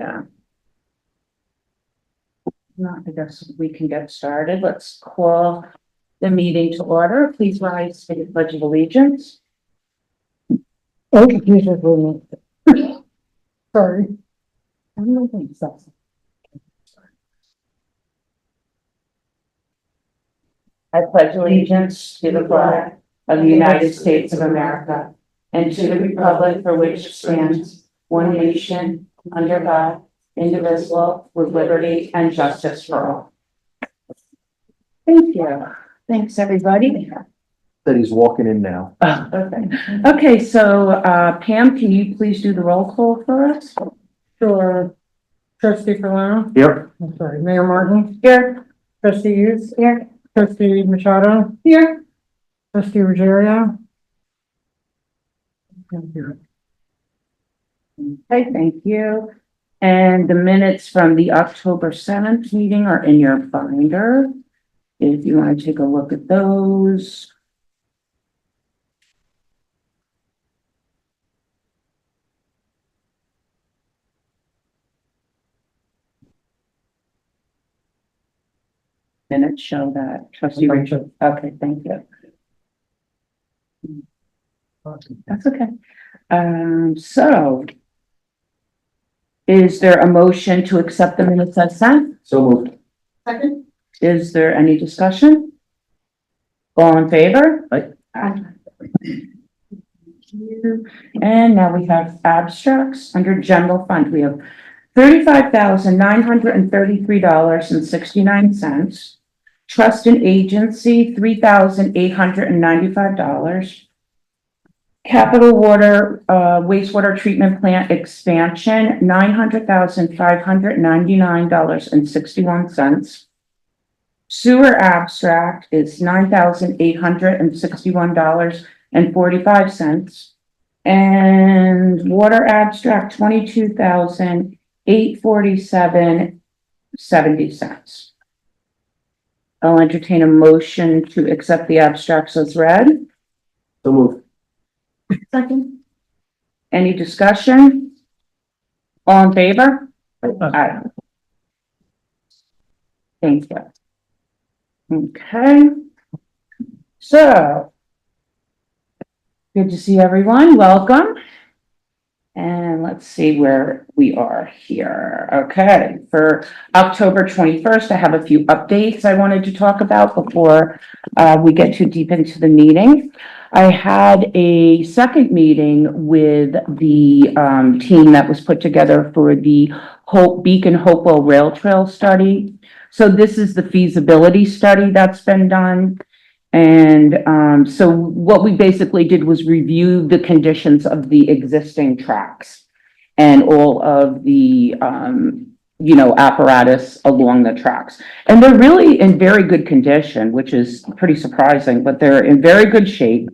Yeah. No, I guess we can get started. Let's call the meeting to order. Please rise for the pledge of allegiance. Oh, Jesus, sorry. I don't think so. I pledge allegiance to the flag of the United States of America and to the republic for which it stands, one nation, under God, indivisible, with liberty and justice for all. Thank you. Thanks, everybody. That he's walking in now. Okay. Okay, so Pam, can you please do the roll call for us? Sure. Trustee Carlano? Yep. I'm sorry, Mayor Martin? Here. Trustee Hughes? Here. Trustee Machado? Here. Trustee Ruggiero? Okay, thank you. And the minutes from the October 7th meeting are in your binder. If you want to take a look at those. Minutes show that trustee Richard. Okay, thank you. That's okay. So is there a motion to accept the minutes as sent? So moved. Second. Is there any discussion? All in favor? Aye. Aye. And now we have abstracts under general fund. We have $35,933.69. Trust and agency, $3,895. Capital water, wastewater treatment plant expansion, $900,599.61. Sewer abstract is $9,861.45. And water abstract, $22,847.70. I'll entertain a motion to accept the abstracts as read. So moved. Second. Any discussion? All in favor? Aye. Thank you. Okay. So, good to see everyone. Welcome. And let's see where we are here. Okay, for October 21st, I have a few updates I wanted to talk about before we get too deep into the meeting. I had a second meeting with the team that was put together for the Beacon Hopewell Rail Trail study. So this is the feasibility study that's been done. And so what we basically did was review the conditions of the existing tracks and all of the, apparatus along the tracks. And they're really in very good condition, which is pretty surprising, but they're in very good shape.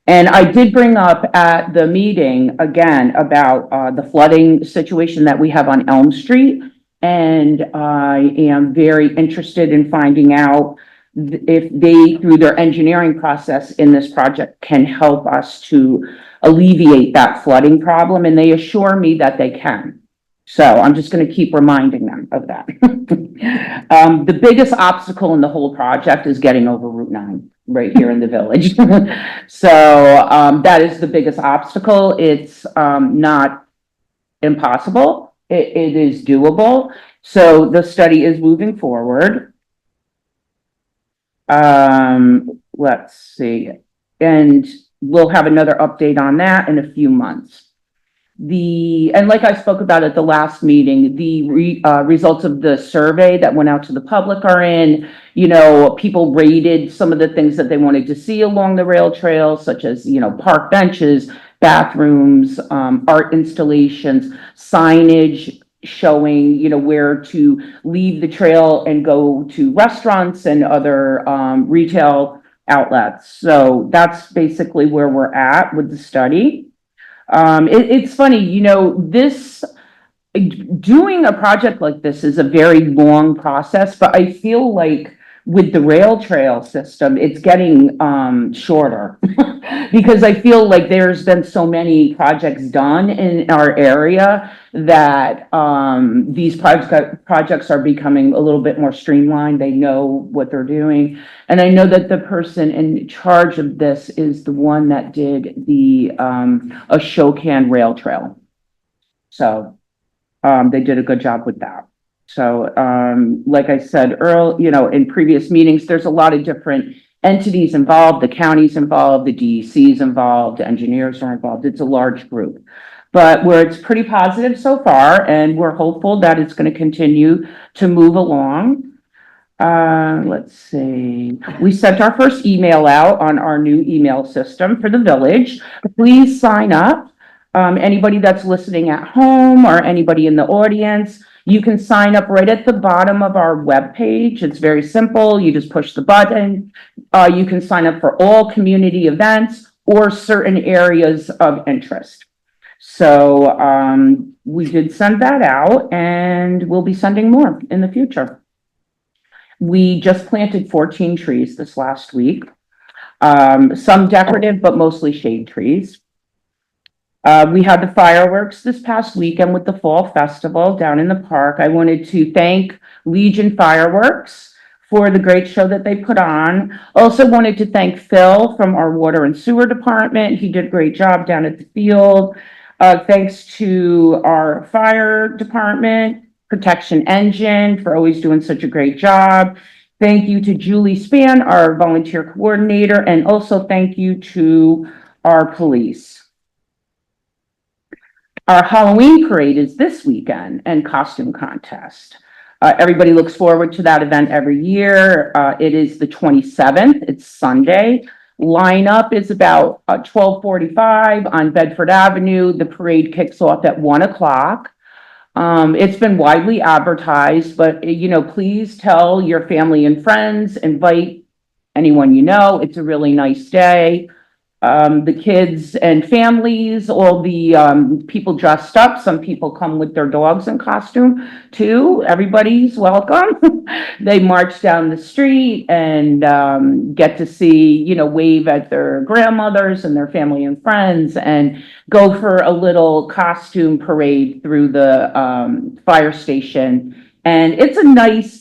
And I did bring up at the meeting again about the flooding situation that we have on Elm Street. And I am very interested in finding out if they, through their engineering process in this project, can help us to alleviate that flooding problem. And they assure me that they can. So I'm just going to keep reminding them of that. The biggest obstacle in the whole project is getting over Route 9 right here in the village. So that is the biggest obstacle. It's not impossible. It is doable. So the study is moving forward. Let's see. And we'll have another update on that in a few months. And like I spoke about at the last meeting, the results of the survey that went out to the public are in. People rated some of the things that they wanted to see along the rail trail, such as, park benches, bathrooms, art installations, signage showing, where to leave the trail and go to restaurants and other retail outlets. So that's basically where we're at with the study. It's funny, doing a project like this is a very long process, but I feel like with the rail trail system, it's getting, shorter. Because I feel like there's been so many projects done in our area that, these projects are becoming a little bit more streamlined. They know what they're doing. And I know that the person in charge of this is the one that did the, Ashokan Rail Trail. So, they did a good job with that. So, like I said earlier, in previous meetings, there's a lot of different entities involved, the county's involved, the DEC's involved, the engineers are involved. It's a large group. But where it's pretty positive so far, and we're hopeful that it's going to continue to move along. Let's see. We sent our first email out on our new email system for the village. Please sign up. Anybody that's listening at home or anybody in the audience, you can sign up right at the bottom of our webpage. It's very simple. You just push the button. You can sign up for all community events or certain areas of interest. So, we did send that out and we'll be sending more in the future. We just planted 14 trees this last week. Some decorative, but mostly shade trees. We had the fireworks this past weekend with the Fall Festival down in the park. I wanted to thank Legion Fireworks for the great show that they put on. Also wanted to thank Phil from our Water and Sewer Department. He did a great job down at the field. Thanks to our fire department, Protection Engine, for always doing such a great job. Thank you to Julie Spann, our volunteer coordinator, and also thank you to our police. Our Halloween parade is this weekend and costume contest. Everybody looks forward to that event every year. It is the 27th. It's Sunday. Lineup is about 12:45 on Bedford Avenue. The parade kicks off at 1 o'clock. It's been widely advertised, but please tell your family and friends, invite anyone you know. It's a really nice day. The kids and families, all the people dressed up. Some people come with their dogs in costume too. Everybody's welcome. They march down the street and get to see, wave at their grandmothers and their family and friends and go for a little costume parade through the fire station. And it's a nice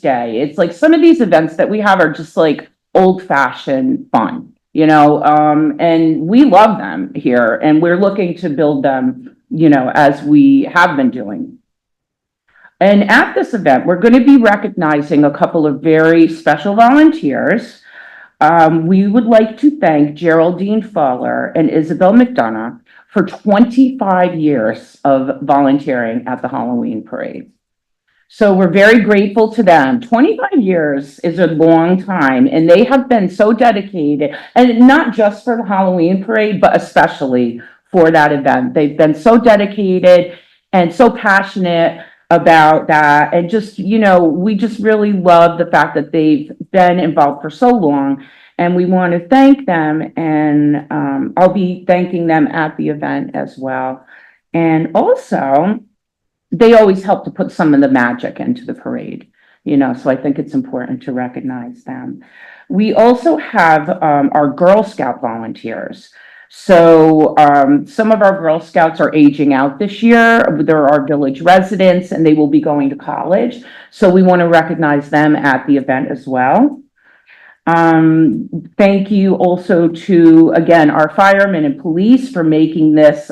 day. It's like some of these events that we have are just like old-fashioned fun. And we love them here and we're looking to build them, as we have been doing. And at this event, we're going to be recognizing a couple of very special volunteers. We would like to thank Geraldine Fowler and Isabel McDonough for 25 years of volunteering at the Halloween parade. So we're very grateful to them. 25 years is a long time, and they have been so dedicated, and not just for the Halloween parade, but especially for that event. They've been so dedicated and so passionate about that. And just, we just really love the fact that they've been involved for so long, and we want to thank them. And I'll be thanking them at the event as well. And also, they always help to put some of the magic into the parade, so I think it's important to recognize them. We also have our Girl Scout volunteers. So some of our Girl Scouts are aging out this year. They're our village residents and they will be going to college. So we want to recognize them at the event as well. Thank you also to, again, our firemen and police for making this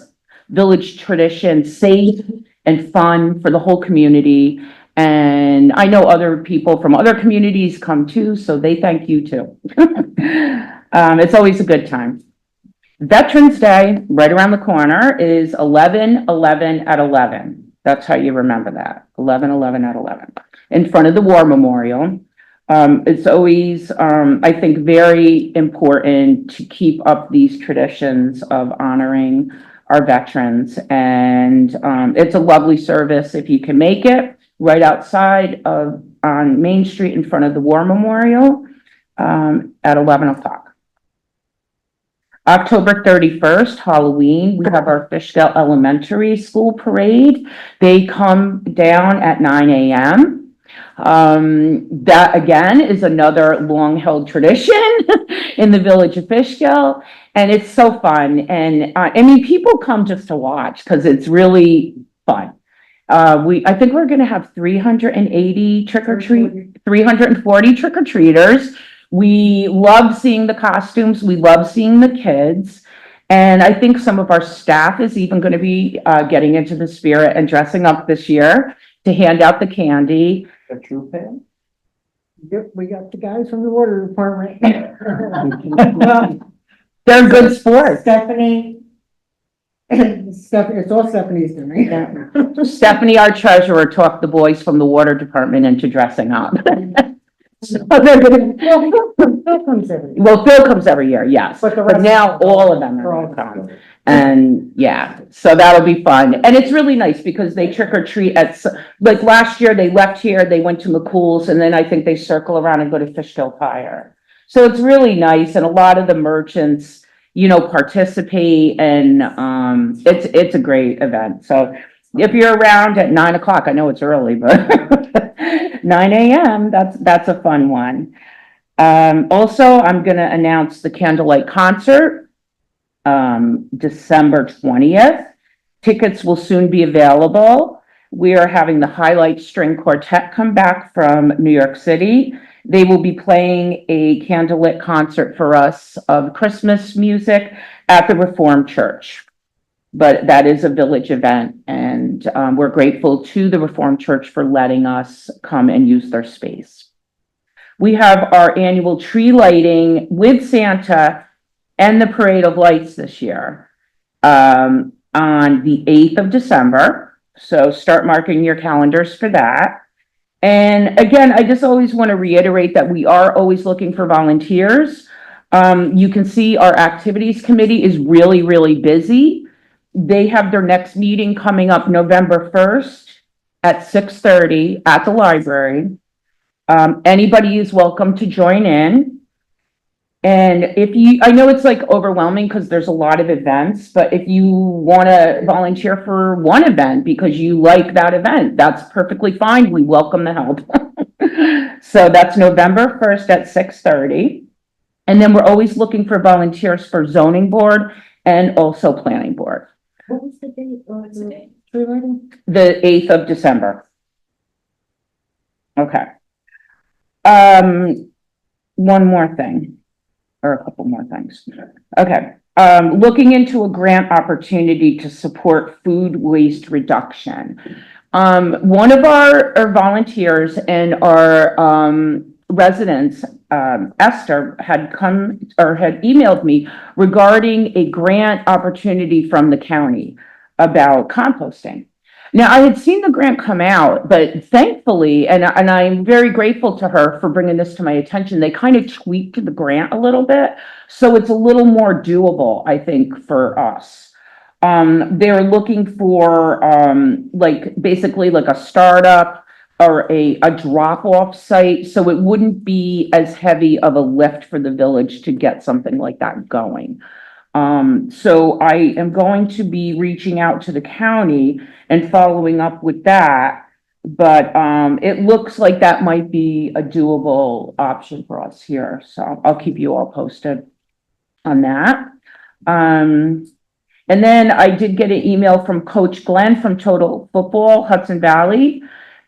village tradition safe and fun for the whole community. And I know other people from other communities come too, so they thank you too. It's always a good time. Veterans Day, right around the corner, is 11/11 at 11. That's how you remember that, 11/11 at 11, in front of the War Memorial. It's always, I think, very important to keep up these traditions of honoring our veterans. And it's a lovely service if you can make it, right outside on Main Street in front of the War Memorial at 11 o'clock. October 31st, Halloween, we have our Fishkill Elementary School Parade. They come down at 9 a.m. That again is another long-held tradition in the village of Fishkill, and it's so fun. And I mean, people come just to watch because it's really fun. I think we're gonna have 380 340 trick-or-treaters. We love seeing the costumes. We love seeing the kids. And I think some of our staff is even gonna be, getting into the spirit and dressing up this year to hand out the candy. A true fan? Yep, we got the guys from the water department. They're good sports. Stephanie. Stephanie, it's all Stephanie's doing. Stephanie, our treasurer, talked the boys from the water department into dressing up. So they're gonna, Phil comes every year. well, Phil comes every year, yes, But the but rest now of them all of them are are all gonna come. And yeah, so that'll be fun. And it's really nice because they trick or treat like last year, they left here, they went to McCool's, and then I think they circle around and go to Fishkill Fire. So it's really nice, and a lot of the merchants, participate, and it's a great event. So if you're around at 9 o'clock, I know it's early, but 9 a.m., that's a fun one. Also, I'm gonna announce the candlelight concert, December 20th. Tickets will soon be available. We are having the Highlight String Quartet come back from New York City. They will be playing a candlelit concert for us of Christmas music at the Reformed Church. But that is a village event, and we're grateful to the Reformed Church for letting us come and use their space. We have our annual tree lighting with Santa and the Parade of Lights this year, on the 8th of December. So start marking your calendars for that. And again, I just always want to reiterate that we are always looking for volunteers. You can see our activities committee is really, really busy. They have their next meeting coming up November 1st at 6:30 at the library. Anybody is welcome to join in. And I know it's like overwhelming because there's a lot of events, but if you want to volunteer for one event because you like that event, that's perfectly fine. We welcome the help. So that's November 1st at 6:30. And then we're always looking for volunteers for zoning board and also planning board. What was the date? Tree lighting? The 8th of December. Okay. One more thing. Or a couple more things. Okay, looking into a grant opportunity to support food waste reduction. One of our volunteers and our residents, Esther, had emailed me regarding a grant opportunity from the county about composting. Now, I had seen the grant come out, but thankfully, and I'm very grateful to her for bringing this to my attention, they kind of tweaked the grant a little bit, so it's a little more doable, I think, for us. They're looking for, basically like a startup or a drop-off site, so it wouldn't be as heavy of a lift for the village to get something like that going. So I am going to be reaching out to the county and following up with that. But, it looks like that might be a doable option for us here. So I'll keep you all posted on that. And then I did get an email from Coach Glenn from Total Football Hudson Valley.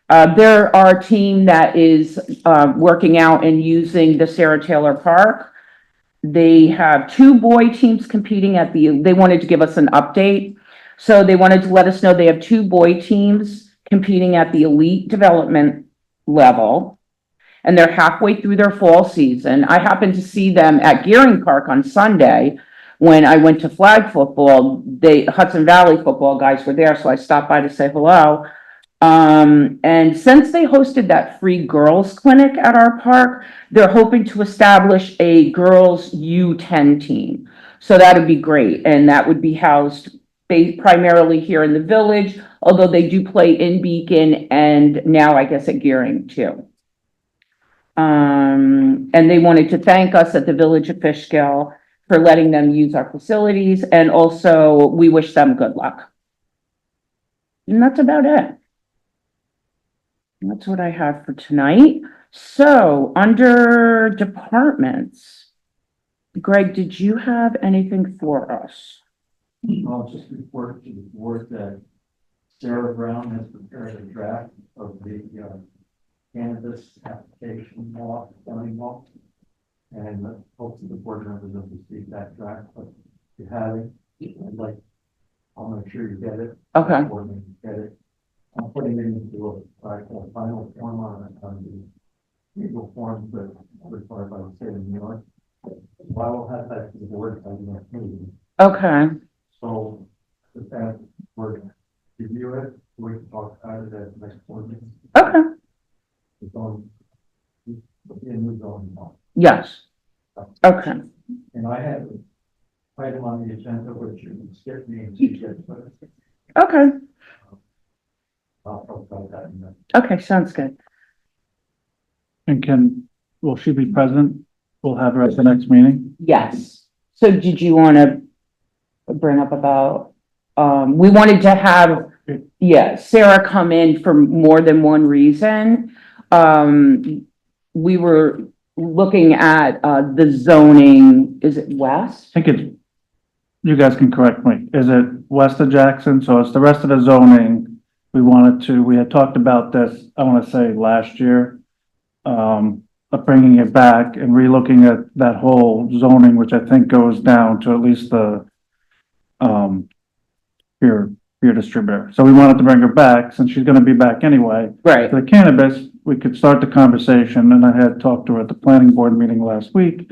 They're our team that is, working out and using the Sarah Taylor Park. They have 2 boy teams competing they wanted to give us an update. So they wanted to let us know they have 2 boy teams competing at the elite development level. And they're halfway through their fall season. I happened to see them at Gearing Park on Sunday when I went to flag football. Hudson Valley football guys were there, so I stopped by to say hello. And since they hosted that free girls clinic at our park, they're hoping to establish a girls U10 team. So that would be great. And that would be housed primarily here in the village, although they do play in Beacon and now I guess at Gearing too. And they wanted to thank us at the Village of Fishkill for letting them use our facilities. And also we wish them good luck. And that's about it. That's what I have for tonight. So, under departments, Greg, did you have anything for us? I'll just report to the board that Sarah Brown has prepared a draft of the cannabis application law, zoning law. And hopefully the board members have received that draft, but if you haven't, I'd like, I'll make sure you get it. Okay. Board members get it. I'm putting it into a final form on the legal forms that are required by the state of New York. So I will have that to the board by the next meeting. Okay, So, with that, we're review it, we can talk about it at the next board meeting. okay, It's on, in the zoning law. yes. Okay, And I have an item on the agenda which you can skip me and she gets, but okay, I'll talk about that in a minute. okay, sounds good. And will she be present? We'll have her at the next meeting. Yes. So did you want to bring up about, we wanted to have, yeah, Sarah come in for more than one reason. We were looking at, the zoning, is it west? I think it's, you guys can correct me, is it west of Jackson? So it's the rest of the zoning. We had talked about this, I want to say last year, of bringing it back and relooking at that whole zoning, which I think goes down to at least the, beer distributor. So we wanted to bring her back since she's going to be back anyway. Right, For the cannabis, we could start the conversation, and I had talked to her at the planning board meeting last week,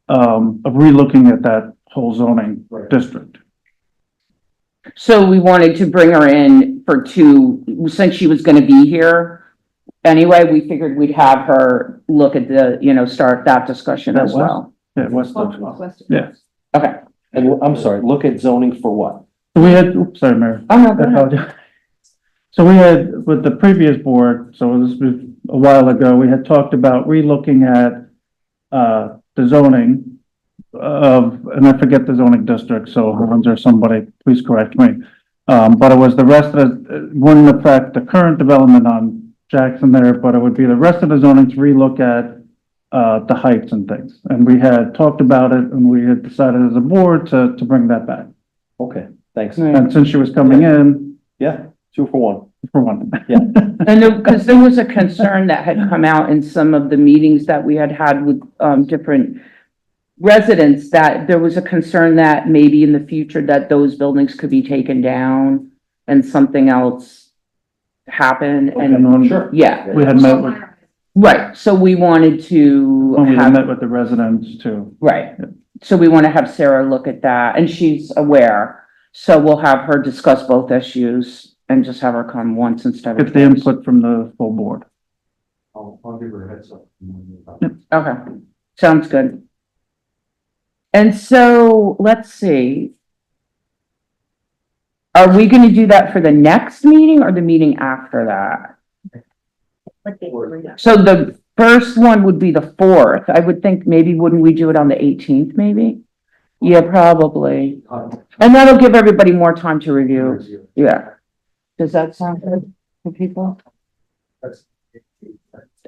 of relooking at that whole zoning Right. district. so we wanted to bring her in for two, since she was gonna be here. Anyway, we figured we'd have her look at start that discussion as well. Yeah, west of, yeah. Okay. And I'm sorry, look at zoning for what? So we had, oops, sorry, Mayor. Oh, no, I go ahead. apologize. So we had, with the previous board, so this was a while ago, we had talked about relooking at, the zoning of, and I forget the zoning district, so if there's somebody, please correct me. But it was the rest of the, wouldn't affect the current development on Jackson there, but it would be the rest of the zoning to relook at, the heights and things. And we had talked about it and we had decided as a board to bring that back. Okay, thanks. And since she was coming in, Yeah, 2 for 1. for one. And because there was a concern that had come out in some of the meetings that we had with, different residents, that there was a concern that maybe in the future that those buildings could be taken down and something else happen. And Sure. yeah, We had met with, right. So we wanted to we had have, met with the residents too. right. So we want to have Sarah look at that, and she's aware. So we'll have her discuss both issues and just have her come once instead of Get the twice. input from the full board. I'll give her a heads up. Okay, sounds good. And so, let's see. Are we gonna do that for the next meeting or the meeting after that? So the first one would be the 4th. I would think maybe, wouldn't we do it on the 18th, maybe? Yeah, probably. And that'll give everybody more time to review. Yeah. Does that sound good for people?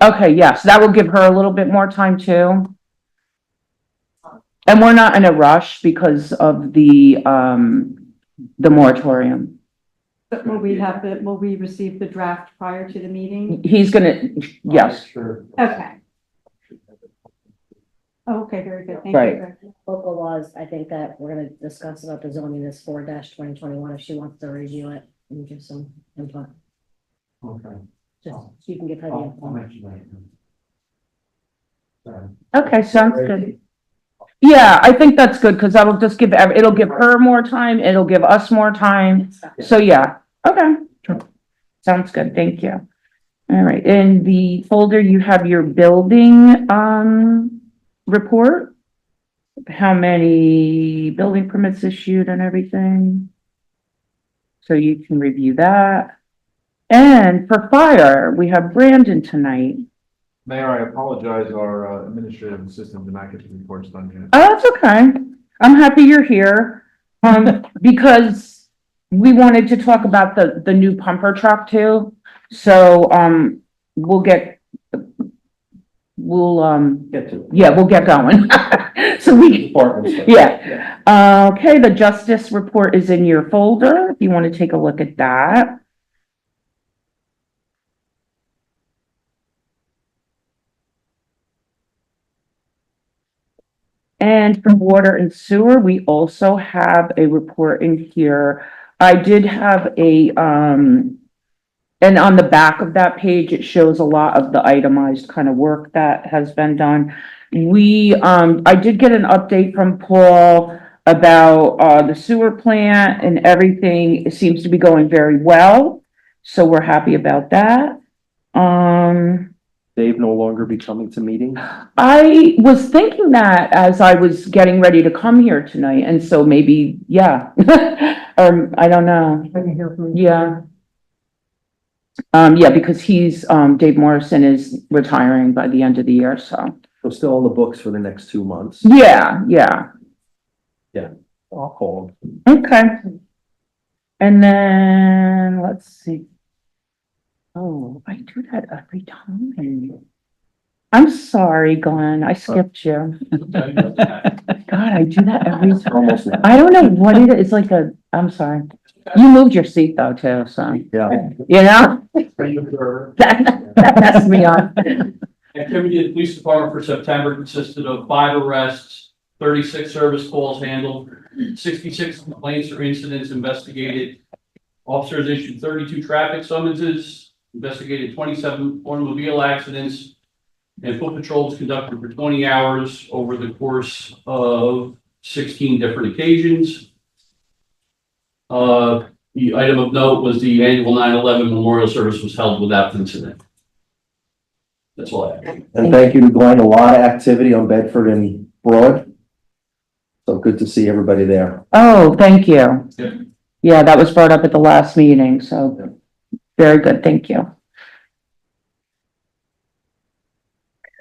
Okay, yes, that will give her a little bit more time too. And we're not in a rush because of the moratorium. But will we receive the draft prior to the meeting? He's gonna, yes, Sure. Okay. Oh, okay, very good. Thank Right. you. Greg. Local laws, I think that we're gonna discuss about the zoning this 4-2021, if she wants to review it and give some input, Okay. just so you can give her the I'll info. mention that. okay, sounds good. Yeah, I think that's good, because that'll just give, it'll give her more time, it'll give us more time. So, yeah, okay. Sure. Sounds good, thank you. All right, in the folder, you have your building, report. How many building permits issued and everything. So you can review that. And for fire, we have Brandon tonight. Mayor, I apologize, our administrative assistant did not get the reports done yet. Oh, that's okay. I'm happy you're here. Because we wanted to talk about the new pumper truck too. So, we'll get, Get to it. yeah, we'll get going. So we, Department stuff. yeah. Okay, the justice report is in your folder, if you want to take a look at that. And from water and sewer, we also have a report in here. I did have and on the back of that page, it shows a lot of the itemized kind of work that has been done. I did get an update from Paul about, the sewer plant and everything. It seems to be going very well. So we're happy about that. Dave no longer be coming to meetings? I was thinking that as I was getting ready to come here tonight, and so maybe, yeah. I don't know, I can hear from you. yeah. Yeah, because Dave Morrison is retiring by the end of the year, so, So still on the books for the next 2 months? yeah, yeah, I'll call him. okay. And then, let's see. Oh, I do that every time. I'm sorry, Glenn, I skipped you. God, I do that every time. Almost there. I don't know what it is, it's like I'm sorry. You moved your seat though, too, so, Yeah. you know? That messed me up. Activity at the police department for September consisted of 5 arrests, 36 service calls handled, 66 complaints or incidents investigated. Officers issued 32 traffic summonses, investigated 27 automobile accidents, and foot patrols conducted for 20 hours over the course of 16 different occasions. The item of note was the annual 9/11 memorial service was held without incident. That's all I have. And thank you to Glenn, a lot of activity on Bedford and Broad. So good to see everybody there. Oh, thank you. Yeah. Yeah, that was brought up at the last meeting, so very good, thank you.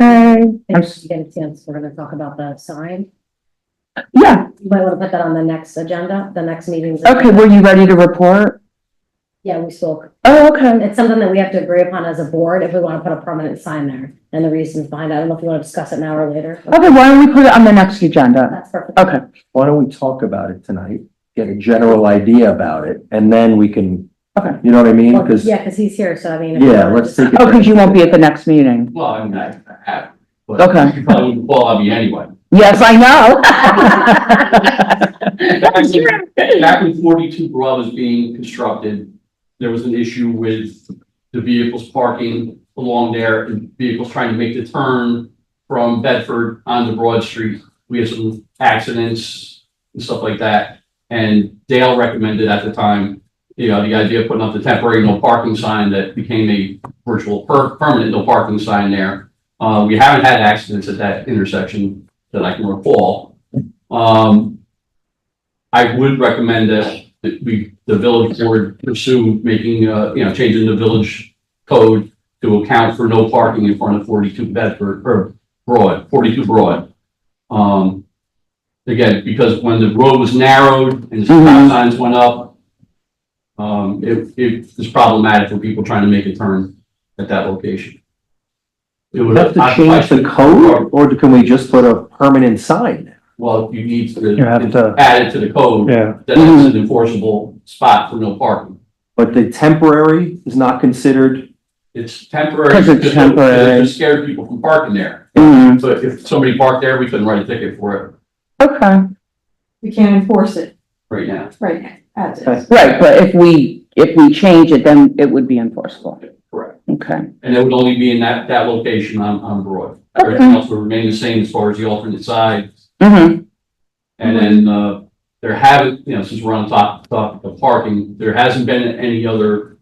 Okay, If you get a chance, we're gonna talk about the sign. yeah, You might wanna put that on the next agenda, the next meeting. okay, were you ready to report? Yeah, we spoke. Oh, okay, It's something that we have to agree upon as a board if we wanna put a permanent sign there, and the reasons behind it. I don't know if you wanna discuss it now or later. okay, why don't we put it on the next agenda? That's perfect. Okay, Why don't we talk about it tonight? Get a general idea about it and then we can, okay. you know what I mean? Well, Because, yeah, cause he's here, so I mean. if you yeah, wanna let's discuss- take it. Oh, because you won't be at the next meeting. Well, I mean, I have, but Okay. you probably wouldn't call on me anyway. Yes, I know. Back when 42 Broad was being constructed, there was an issue with the vehicles parking along there and vehicles trying to make the turn from Bedford onto Broad Street. We had some accidents and stuff like that. And Dale recommended at the time, the idea of putting up the temporary no parking sign that became a virtual permanent no parking sign there. We haven't had accidents at that intersection that I can recall. I would recommend that the village board pursue making, changing the village code to account for no parking in front of 42 Bedford, or Broad, 42 Broad. Again, because when the road was narrowed and the stop signs went up, it was problematic for people trying to make a turn at that location. It We would have to change the code or can we just put a permanent sign there? Well, you need You have to to- add it to the code Yeah, that it's an enforceable spot for no parking. But the temporary is not considered, It's temporary. 'Cause it's because temporary. It scared people from parking there. Mhm. So if somebody parked there, we couldn't write a ticket for it Okay, We can't enforce it right now. right as Okay. is. right, but if we change it, then it would be enforceable. Correct. Okay, And it would only be in that location on Broad. Okay. Everything else would remain the same as far as the alternate side. mm-hmm, And then, there haven't, since we're on topic of parking, there hasn't been any other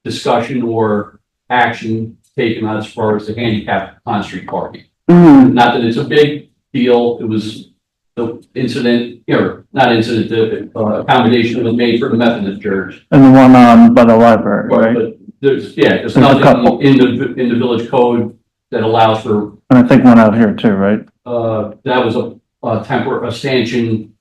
discussion or action taken as far as the handicap on-street parking. mm-hmm, Not that it's a big deal, it was the incident, not incident, the accommodation was made for the Methodist church. and the one on by the library, right? But there's There's a nothing couple. in the village code that allows for, And I think one out here too, right? that was a stanchion,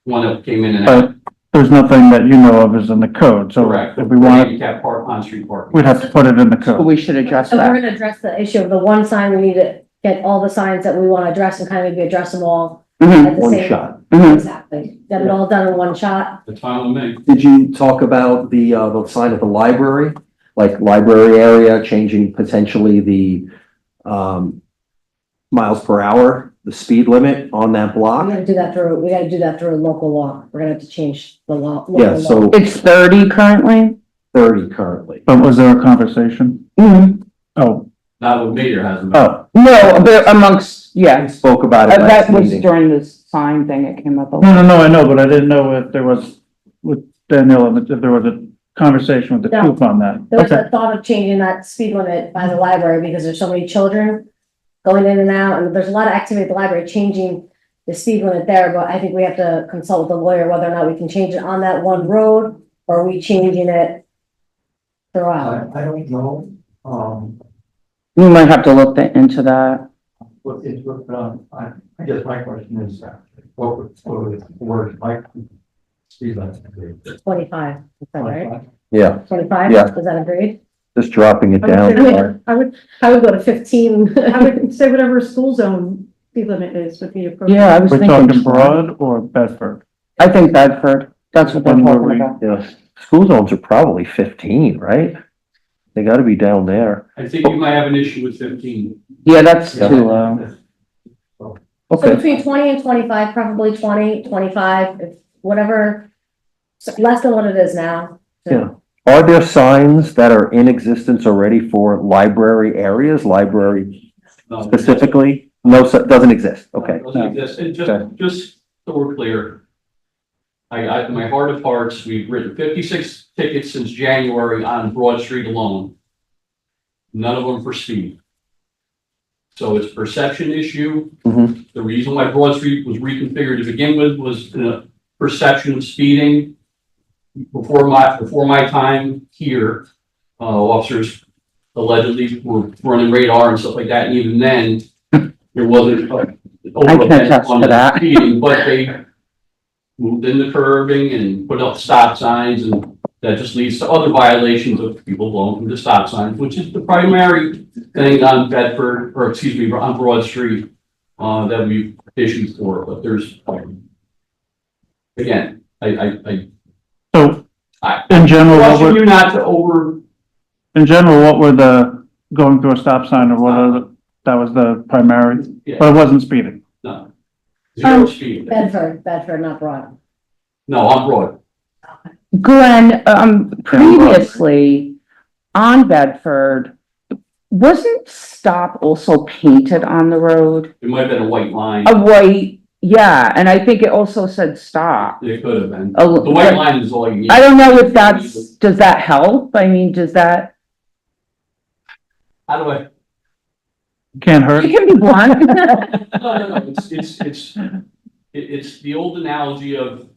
one that came in and out. there's nothing that you know of is in the code, so Correct. if we wanted, Handicap park, on-street parking. we'd have to put it in the So code. we should address So we're that. gonna address the issue of the one sign, we need to get all the signs that we wanna address and kind of maybe address them all Mhm, at the One same. shot. mhm. Exactly, get it all done in one shot. That's fine with me. Did you talk about the sign at the library? Like library area, changing potentially the, miles per hour, the speed limit on that We block? gotta do that through local law, we're gonna have to change the law. local Yeah, law. so It's 30 currently? 30 currently. But was there a conversation? Mhm. Oh, Not with me, there hasn't been. oh, No, but amongst, We yeah, spoke about it last that was meeting. during this sign thing, it came up. a no, lot. I know, but I didn't know if there was, with Danielle, if there was a conversation with the No. coop on that. There was Okay. a thought of changing that speed limit by the library because there's so many children going in and out, and there's a lot of activity at the library, changing the speed limit there, but I think we have to consult with the lawyer whether or not we can change it on that one road, or are we changing it throughout? I don't know, We might have to look into that. what it's, I guess my question is, what would work, like, speed limit be? 25, is that right? Yeah, 25? Yeah. Is that agreed? just dropping it I would down. say- Sorry. I would go to 15. I would say whatever school zone speed limit is would be appropriate. Yeah, I was We're thinking. talking Broad or Bedford? I think Bedford, that's what they're When were talking we- about. Yeah, school zones are probably 15, right? They gotta be down there. I think you might have an issue with 15. Yeah, that's Yeah. too low. So Okay, between 20 and 25, probably 20, 25, if whatever, less than what it is now. Yeah. Are there signs that are in existence already for library areas, library No, specifically? No, doesn't exist, okay. Doesn't exist. And Okay. just so we're clear, in my heart of hearts, we've written 56 tickets since January on Broad Street alone. None of them for speed. So it's a perception issue. Mhm. The reason why Broad Street was reconfigured to begin with was a perception of speeding. Before my time here, officers allegedly were running radar and stuff like that, and even then, there wasn't. I can attest to that. Speeding, but they moved in the curbing and put up stop signs, and that just leads to other violations of people blowing through the stop signs, which is the primary thing on Bedford, or excuse me, on Broad Street, that we've issued for, but there's, again, So, I in general, caution you not to over, what were the, going through a stop sign or what are the, that was the primary, yeah, but it wasn't speeding? no. Zero speed, Bedford, not Broad. no, on Broad, Glenn, previously on Bedford, wasn't stop also painted on the road? it might have been a white line, A white, yeah, and I think it also said stop. it could have been, Oh, the white line is all you need. I don't know if does that help? I mean, does that, How do I? Can't hurt. you can be blunt. No, it's the old analogy of,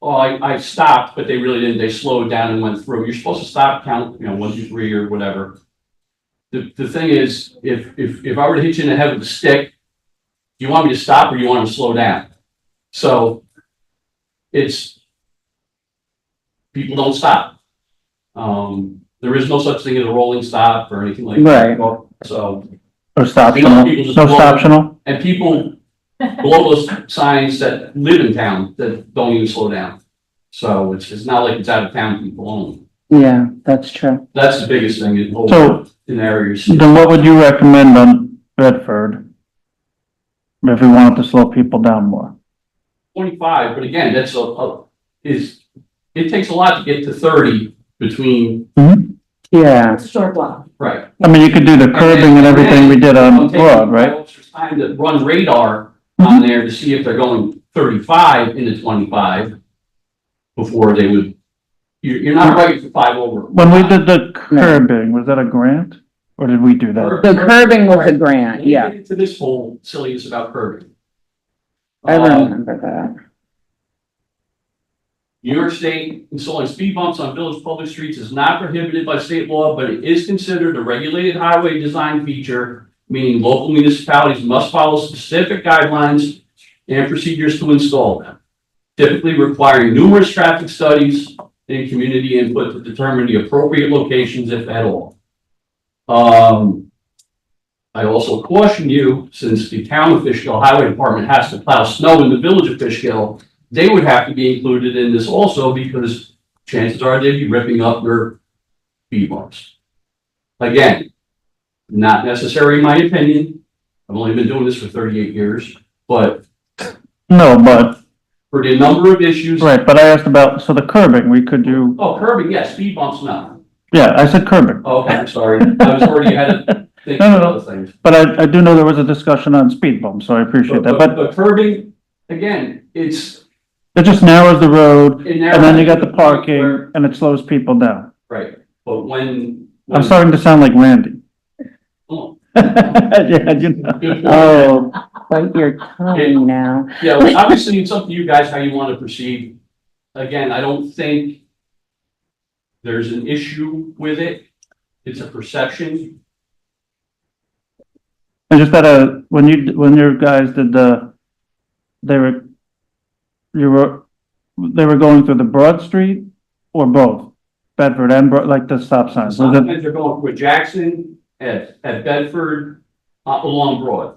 oh, I stopped, but they really didn't, they slowed down and went through. You're supposed to stop, count, 1, 2, 3, or whatever. The thing is, if I were to hit you in the head with a stick, do you want me to stop or do you want me to slow down? So, people don't stop. There is no such thing as a rolling stop or anything like that. So, Or stoptional, no stoptional? and people below those signs that live in town that don't even slow down. So it's not like it's out of town people only. Yeah, that's true. That's the biggest thing in So- in areas. Then what would you recommend on Bedford? If we wanted to slow people down more? 25, but again, that's it takes a lot to get to 30 between, Yeah, It's a short block. right. I mean, you could do the curbing and everything we did on Broad, right? Officers time to run radar on there to see if they're going 35 into 25 before they would, you're not right for 5 over. When we did the curbing, was that a grant? Or did we do that? the curbing was a grant, Let me yeah, get into this whole silliness about curbing. I remember that. New York State installing speed bumps on village public streets is not prohibited by state law, but it is considered a regulated highway design feature, meaning local municipalities must follow specific guidelines and procedures to install them. typically requiring numerous traffic studies and community input to determine the appropriate locations, if at all. I also caution you, since the town of Fishkill Highway Department has to plow snow in the village of Fishkill, they would have to be included in this also, because chances are they'd be ripping up your speed bumps. Again, not necessary in my opinion. I've only been doing this for 38 years, but No, but, for the number of issues. right, but I asked about, so the curbing, we could do, Oh, curbing, yes, speed bumps, no. yeah, I said curbing. Okay, I'm sorry. I was already ahead of thinking No, no, of no. other things. But I do know there was a discussion on speed bumps, so I appreciate that, but But curbing, again, it just narrows the road, it and then you got narrows the to point where- parking, and it slows people down. Right, but when. I'm starting to sound like Randy. Oh, Yeah, you know. good point. Oh, bite your tongue now. Yeah, well, obviously, it's up to you guys how you want to proceed. Again, I don't think there's an issue with it. It's a perception. I just had when your guys did they were going through the Broad Street or both? Bedford and like the stop signs? Was it, Sometimes they're going with Jackson, at Bedford, along Broad.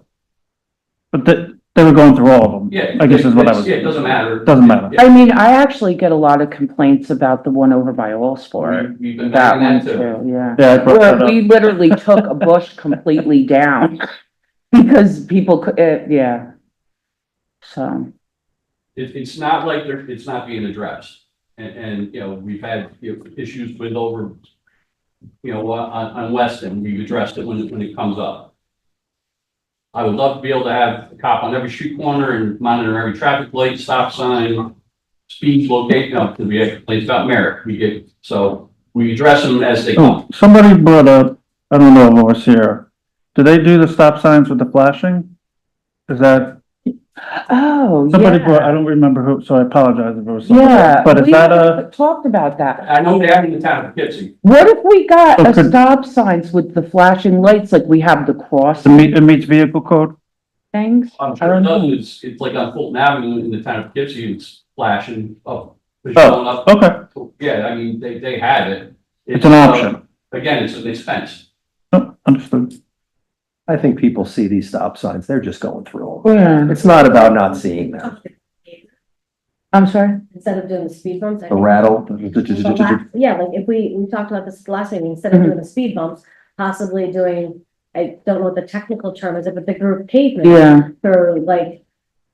but they were going through all of them? Yeah. I guess is what I was. Yeah, it doesn't matter. Doesn't matter. Yeah, I mean, I actually get a lot of complaints about the one over by All Sport. We've been That banging one that too. too, yeah. Yeah, I brought that Where up. we literally took a bush completely down because people could, yeah. So, It's not like it's not being addressed. And, you know, we've had, you know, issues with over, you know, on Weston, we've addressed it when it comes up. I would love to be able to have a cop on every street corner and monitor every traffic light, stop sign, speed locate, you know, because we have complaints about merit. So we address them as they Oh, come. somebody brought up, I don't know if it was here. Do they do the stop signs with the flashing? Is that, oh, somebody brought, I yeah. don't remember who, so I apologize if it was somebody. Yeah. But is we that a, talked about that. I know they have in the town of Poughkeepsie. What if we got So a could- stop signs with the flashing lights like we have the cross it meets vehicle code? things? I'm I sure don't it know. does. It's like on Fulton Avenue in the town of Poughkeepsie, it's flashing up. It's Oh, showing up. okay, Yeah, I mean, they have it. it's an option. Again, it's an expense. Oh, understood. I think people see these stop signs, they're just going through them. Yeah, It's not about not seeing them. I'm sorry. Instead of doing the speed bumps. I The think- rattle. Yeah, like if we talked about this last meeting, instead of doing the speed bumps, possibly doing, I don't know what the technical term is, but the group pavement. Yeah, For like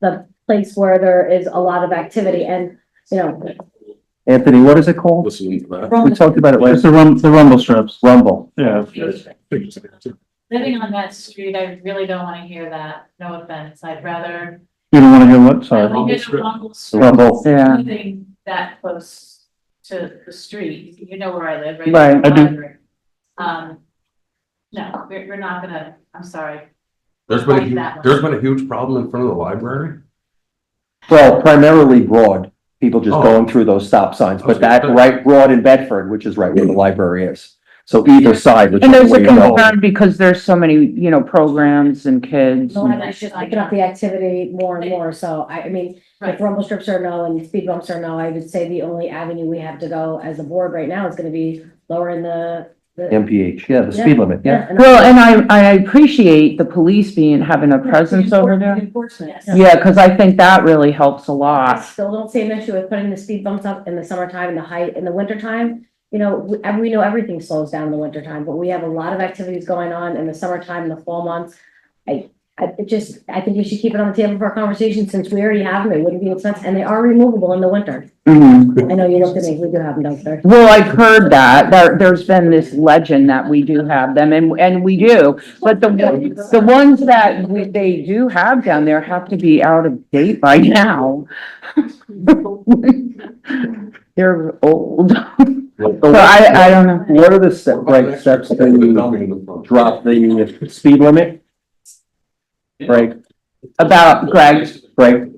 the place where there is a lot of activity and, you know. Anthony, what is it called? Listening to that. We talked about it It's last, the rumble strips. Rumble. Yeah. Living on that street, I really don't wanna hear that, no offense, I'd rather. You don't wanna hear what? I Sorry. don't hear the rumble strip, Rumble. yeah. Living that close to the street, you know where I live, right? Right, I do. Library. No, we're not gonna, I'm sorry. There's been a huge problem in front of the library. Well, primarily Broad, people just Oh. going through those stop signs, but Okay, that good. right, Broad and Bedford, which is right where the library is. So either side, And whichever there's way a you go. concern because there's so many, you know, programs and kids. The and- library's just picking up the activity more and more, so I mean, if Right. rumble strips are no and speed bumps are no, I would say the only avenue we have to go as a board right now is gonna be lowering the. MPH, yeah, the speed limit, yeah. and- Well, and I appreciate the police having a presence over there. Enforcement. Yeah, because I think that really helps a I lot. still don't see an issue with putting the speed bumps up in the summertime and the height in the wintertime. You know, we know everything slows down in the wintertime, but we have a lot of activities going on in the summertime, in the fall months. I think we should keep it on the table for our conversation since we already have them. It wouldn't be expensive and they are removable in the winter. Mhm. I know you looked at me, we do have them downstairs. Well, I've heard that, there's been this legend that we do have them, and we do, but the ones that they do have down there have to be out of date by now. They're old, so I don't know. What are the steps to drop the speed limit? Greg, Greg,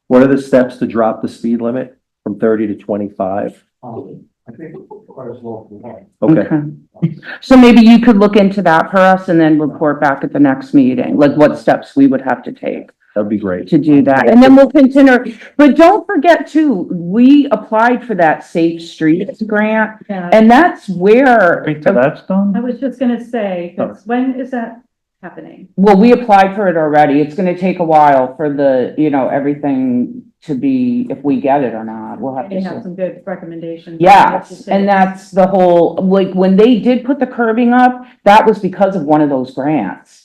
what are the steps to drop the speed limit from 30 to 25? I think it requires local law. Okay, So maybe you could look into that for us and then report back at the next meeting, like what steps we would have to take. That'd be great. to do that. And then we'll continue, but don't forget too, we applied for that Safe Streets grant, Yeah, and that's where, Wait till that's I done? was just gonna say, 'cause when is that happening? well, we applied for it already. It's gonna take a while for the, everything to be, if we get it or not. We'll have They to have see. some good recommendations. Yes, and that's the whole, like, when they did put the curbing up, that was because of one of those grants.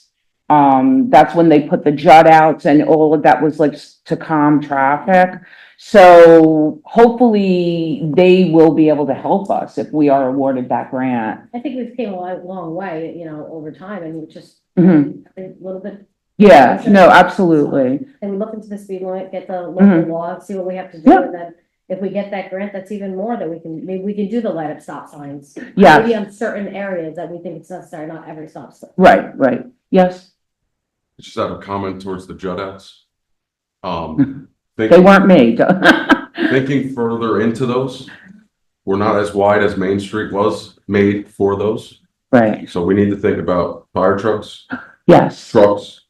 That's when they put the jut outs and all of that was like to calm traffic. So hopefully they will be able to help us if we are awarded that grant. I think we've came a long way, over time and we just Mhm. a little bit. Yeah, no, absolutely. And we look into the speed limit, get the Mhm. local law, see what we have to do, Yeah. and then if we get that grant, that's even more that maybe we can do the light up stop signs. Yeah. Maybe on certain areas that we think it's necessary, not every stop sign. Right, yes. Just have a comment towards the jut outs. They weren't made. Thinking further into those, we're not as wide as Main Street was made for those. Right, So we need to think about fire trucks, yes. trucks.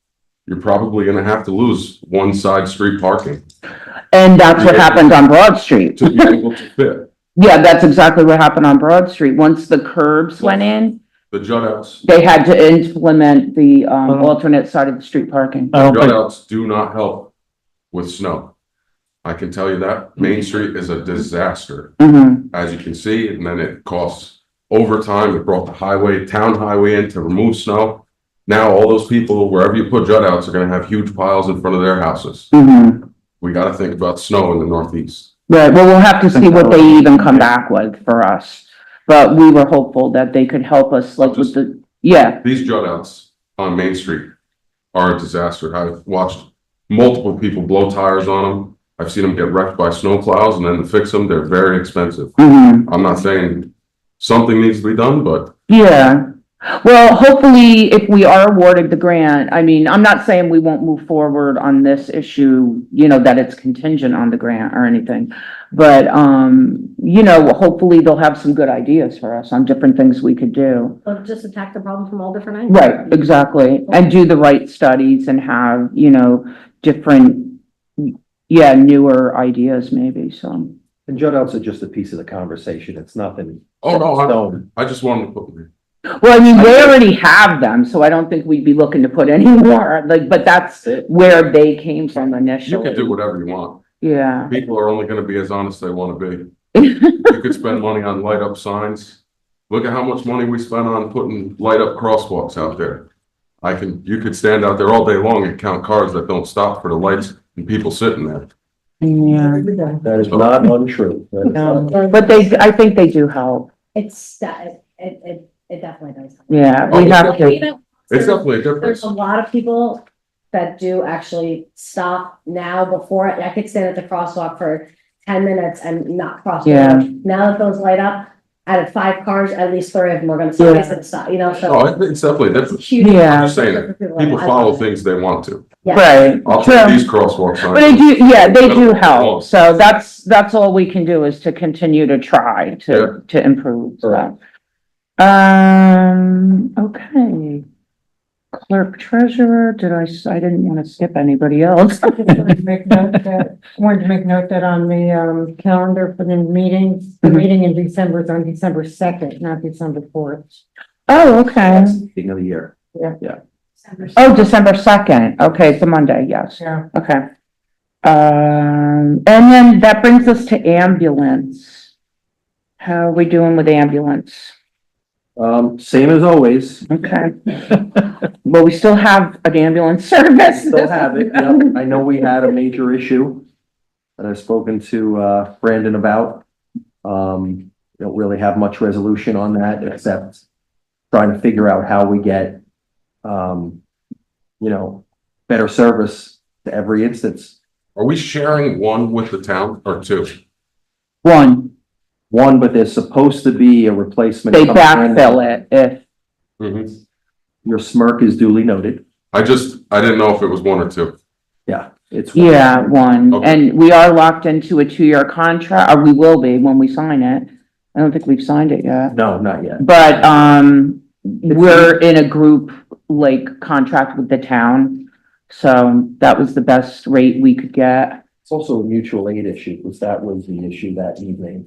You're probably gonna have to lose one side street parking And that's what happened on Broad Street. to be able to fit. Yeah, that's exactly what happened on Broad Street. Once the curbs went in, The jut outs, they had to implement the, alternate side of the street parking. I don't jut think, outs do not help with snow. I can tell you that. Main Street is a disaster, Mhm. as you can see, and then it costs overtime. It brought the town highway in to remove snow. Now all those people, wherever you put jut outs, are gonna have huge piles in front of their houses. Mhm. We gotta think about snow in the Northeast. Right, well, we'll have to see what they even come back with for us. But we were hopeful that they could help us, like with yeah, These jut outs on Main Street are a disaster. I've watched multiple people blow tires on them. I've seen them get wrecked by snow plows, and then to fix them, they're very expensive. mhm. I'm not saying something needs to be done, but Yeah. Well, hopefully, if we are awarded the grant, I mean, I'm not saying we won't move forward on this issue, that it's contingent on the grant or anything. But, hopefully they'll have some good ideas for us on different things we could do. But just attack the problem from all different angles. Right, exactly. And do the right studies and have, different, newer ideas maybe, so. And jut outs are just a piece of the conversation. It's nothing. oh no, stone. I just wanted to put. Well, I mean, we already have them, so I don't think we'd be looking to put any more, but that's where they came from You initially. can do whatever you want. Yeah. People are only gonna be as honest as they wanna be. You could spend money on light up signs. Look at how much money we spent on putting light up crosswalks out there. You could stand out there all day long and count cars that don't stop for the lights and people sitting there. Yeah, That is not untrue. That is not- but I think they do help. It definitely does. Yeah, Oh, we it's have to. It's definitely a difference. There's a lot of people that do actually stop now before, I could stand at the crosswalk for 10 minutes and not cross. the Yeah. road. Now that those light up, out of 5 cars, at least 3 of them are gonna stop, Yeah. so, Oh, it's definitely a difference. huge. Yeah. I'm just saying, people follow things they want to. Yeah. Right, I'll take true. these crosswalk signs. But they do help. So that's all we can do is to continue to try to improve, so. Okay. Clerk treasurer, I didn't want to skip anybody else. Wanted to make note that on the calendar for the meetings, the Mhm. meeting in December is on December 2nd, not December 4th. Oh, okay. Beginning of the year. Oh, December 2nd. Okay, it's a Monday, yes. Yeah. Okay. And then that brings us to ambulance. How are we doing with ambulance? Same as always. Okay. Well, we still have an ambulance service. Still have it. Yep. I know we had a major issue that I've spoken to, Brandon about. Don't really have much resolution on that except trying to figure out how we get, better service to every instance. Are we sharing one with the town or two? One, One, but there's supposed to be a replacement. they coming in. backfill it if, Mhm. Your smirk is duly noted. I didn't know if it was one or two. Yeah, it's. yeah, one. Okay. And we are locked into a 2-year contract, or we will be when we sign it. I don't think we've signed it yet. No, not yet. But, we're in a group, like, contract with the town. So that was the best rate we could get. It's also a mutual aid issue, because that was the issue that evening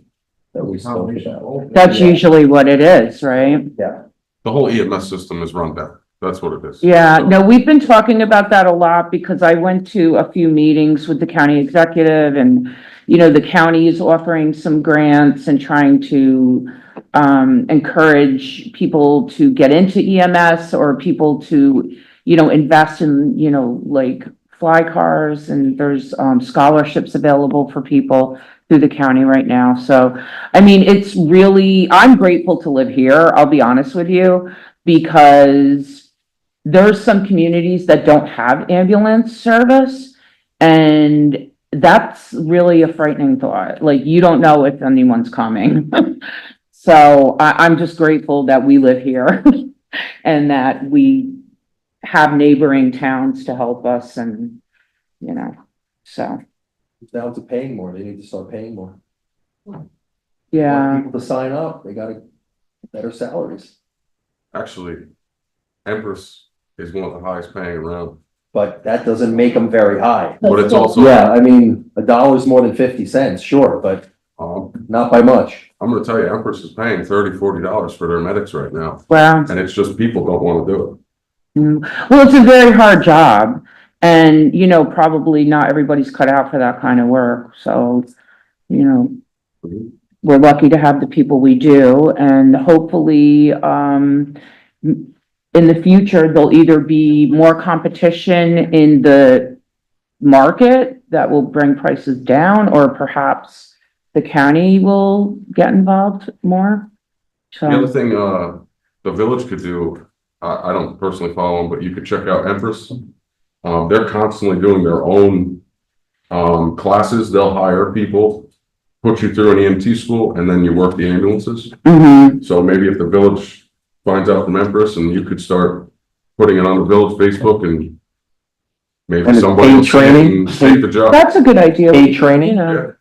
that we spoke about. That's Yeah. usually what it is, right? Yeah, The whole EMS system is run down. That's what it is. Yeah, no, we've been talking about that a lot because I went to a few meetings with the county executive and, you know, the county is offering some grants and trying to encourage people to get into EMS or people to, you know, invest in, you know, like fly cars, and there's scholarships available for people through the county right now. So, I mean, it's really, I'm grateful to live here, I'll be honest with you, because there's some communities that don't have ambulance service, and that's really a frightening thought. Like, you don't know if anyone's coming. So I'm just grateful that we live here and that we have neighboring towns to help us and, you know, so, it's down to paying more. They need to start paying more. yeah. Want people to sign up, they gotta better salaries, Actually, Empress is one of the highest paying around, but that doesn't make them very high. but it's also, Yeah, I mean, $1 more than 50 cents, sure, but not by much. I'm gonna tell you, Empress is paying $30-40 for their medics right now. Wow. And it's just people don't wanna do Well, it's a very hard job, and, you know, probably not everybody's cut out for that kind of work, so, you know, it. we're lucky to have the people we do, and hopefully, in the future, there'll either be more competition in the market that will bring prices down, or perhaps the county will get involved more. The other So, thing, the village could do, I don't personally follow them, but you could check out Empress. They're constantly doing their own, classes. They'll hire people, put you through an EMT school, and then you work the ambulances. mhm. So maybe if the village finds out from Empress, and you could start putting it on the village Facebook, and maybe And it's somebody paid will see it training? and take the job. That's a good idea. Paid training? Yeah. Yeah,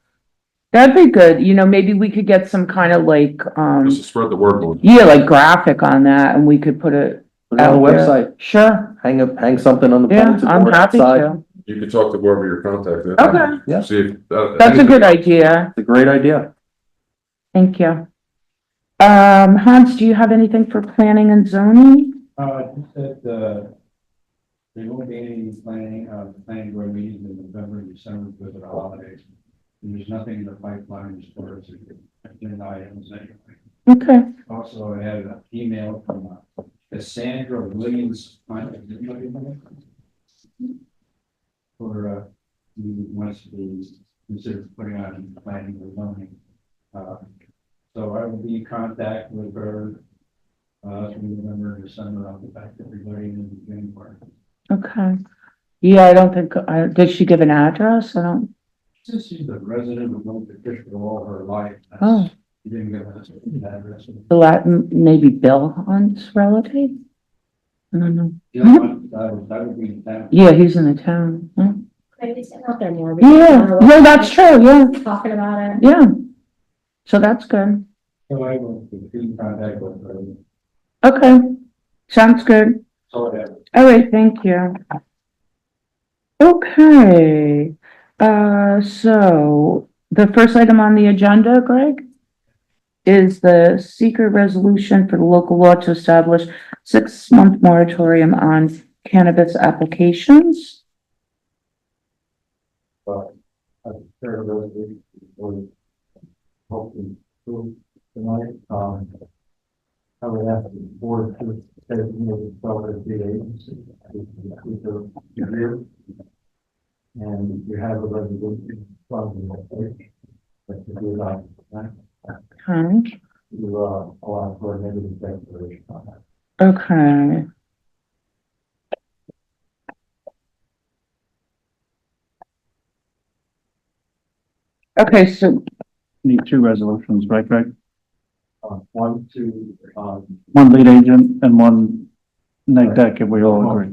That'd be good, you know, maybe we could get some kind of like, just to spread the word more. yeah, like graphic on that, and we could put it Put it on the out there. website, Sure, hang something on the yeah, bulletin I'm board happy outside. to. You could talk to whoever your contact is. Okay, Yeah. See if. that's a good idea, It's a great idea. thank you. Hans, do you have anything for planning and zoning? Just that, there won't be any planning board meetings in November and December because of the holidays. And there's nothing in the pipeline as far as agenda items anyway. Okay, Also, I had an email from Cassandra Williams. For, who wants to be considered putting on planning or zoning. So I will be in contact with her, in November, December, I'll get back to everybody in January. okay. Yeah, I don't think, did she give an address? I don't, Since she's a resident of North Fishkill all her life. Oh. She didn't give us an address. the Latin, maybe Bill Hunt's relative? I don't know. The other one, that would be in town. Yeah, he's in the town. Hmm. Maybe sitting out there more. Yeah, yeah, that's true, yeah, Talking about it. yeah. So that's good. So I will be in contact with her. Okay, sounds good. So I have. All right, thank you. Okay, so the first item on the agenda, Greg, is the secret resolution for the local law to establish 6-month moratorium on cannabis applications. I've heard of it, or hopefully through tonight. I would ask the board to say, you know, the agency. And you have a resolution from the that you do not, Okay, you allow for a negative declaration on that. okay. Okay, so, Need 2 resolutions, right, Greg? One, two, One lead agent and one neg deck, if we all agree.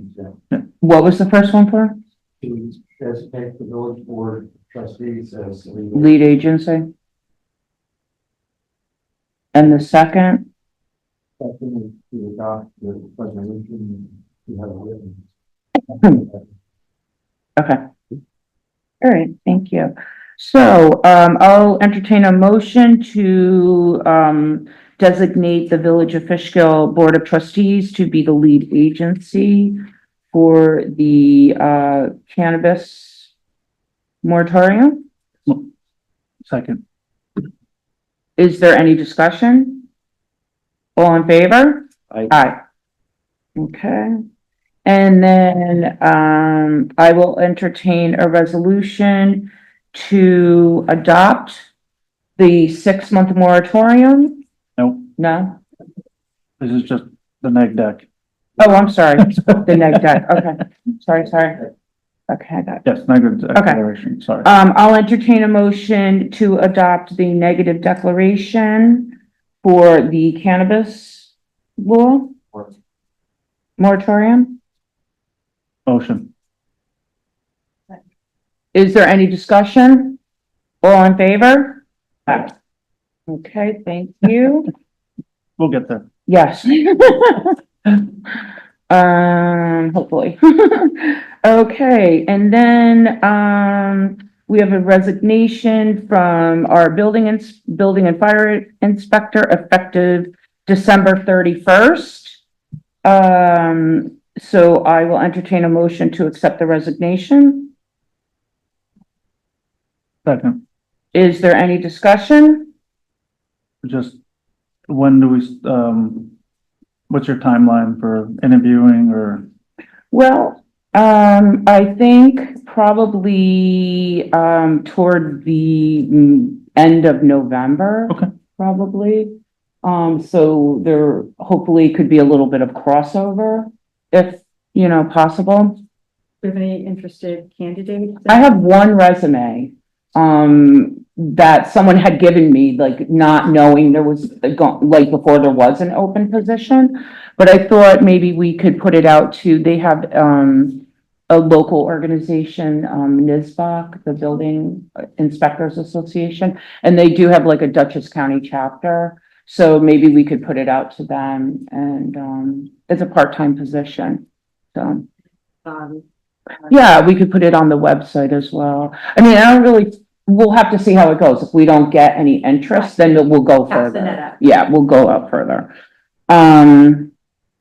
what was the first one for? To designate the village board trustees as Lead agency? And the second? to adopt the resolution you have written. Okay. All right, thank you. So, I'll entertain a motion to, designate the Village of Fishkill Board of Trustees to be the lead agency for the, cannabis moratorium. Second. Is there any discussion? All in favor? Aye. Okay. And then, I will entertain a resolution to adopt the 6-month moratorium. Nope, No? this is just the neg deck. Oh, I'm sorry, the neg deck, okay, sorry. Okay, I got it. Yes, negative declaration, sorry. I'll entertain a motion to adopt the negative declaration for the cannabis law moratorium. Motion. Is there any discussion? All in favor? Aye. Okay, thank you. We'll get there. Yes. Hopefully. Okay, and then, we have a resignation from our building and fire inspector effective December 31st. So I will entertain a motion to accept the resignation. Second, Is there any discussion? just when do we, what's your timeline for interviewing or? Well, I think probably, toward the end of November. Okay. Probably. So there hopefully could be a little bit of crossover if, possible. Do you have any interested candidates? I have one resume, that someone had given me, like not knowing there was, like before there was an open position. But I thought maybe we could put it out to, they have, a local organization, NISBAC, the Building Inspectors Association, and they do have like a Dutchess County chapter. So maybe we could put it out to them and, it's a part-time position. So, yeah, we could put it on the website as well. I mean, I don't really, we'll have to see how it goes. If we don't get any interest, then we'll go Cast the net further. out. Yeah, we'll go up further.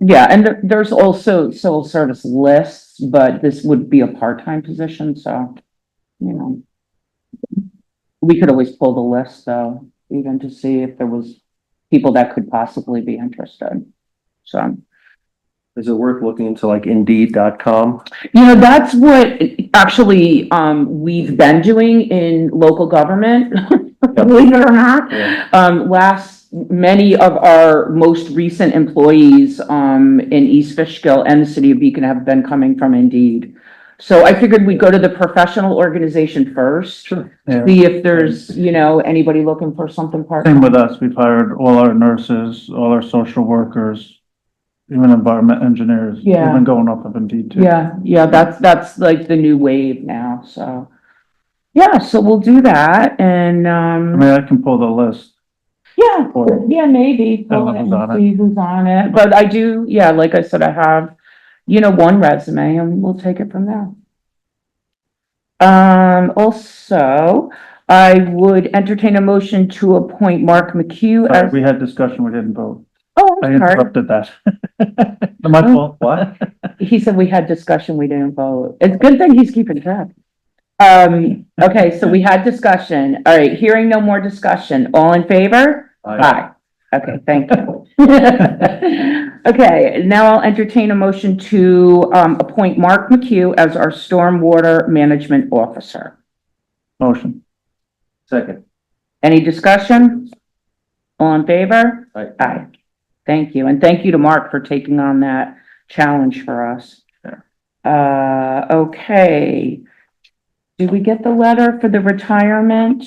Yeah, and there's also civil service lists, but this would be a part-time position, so, we could always pull the list though, even to see if there was people that could possibly be interested. So, Is it worth looking into like Indeed.com? that's what actually, we've been doing in local government, believe it or not. Yeah. Many of our most recent employees, in East Fishkill and the city of Beacon have been coming from Indeed. So I figured we'd go to the professional organization first. Sure. Yeah. See if there's, anybody looking for something Same part-time. with us, we've hired all our nurses, all our social workers, even environment engineers. Yeah. We've been going off of Indeed too. Yeah, that's like the new wave now, so. Yeah, so we'll do that and, I mean, I can pull the list. yeah, maybe. I don't know who's on it. See who's on it, but I do, yeah, like I said, I have, one resume and we'll take it from there. Also, I would entertain a motion to appoint Mark McHugh Sorry, as, we had discussion, we didn't vote. oh, I I'm sorry. interrupted that. My fault, what? He said we had discussion, we didn't vote. It's a good thing he's keeping track. Okay, so we had discussion. All right, hearing no more discussion. All in favor? Aye. Okay, thank you. Okay, now I'll entertain a motion to, appoint Mark McHugh as our Stormwater Management Officer. Motion. Second. Any discussion? All in favor? Aye. Aye. Thank you, and thank you to Mark for taking on that challenge for us. Okay. Did we get the letter for the retirement?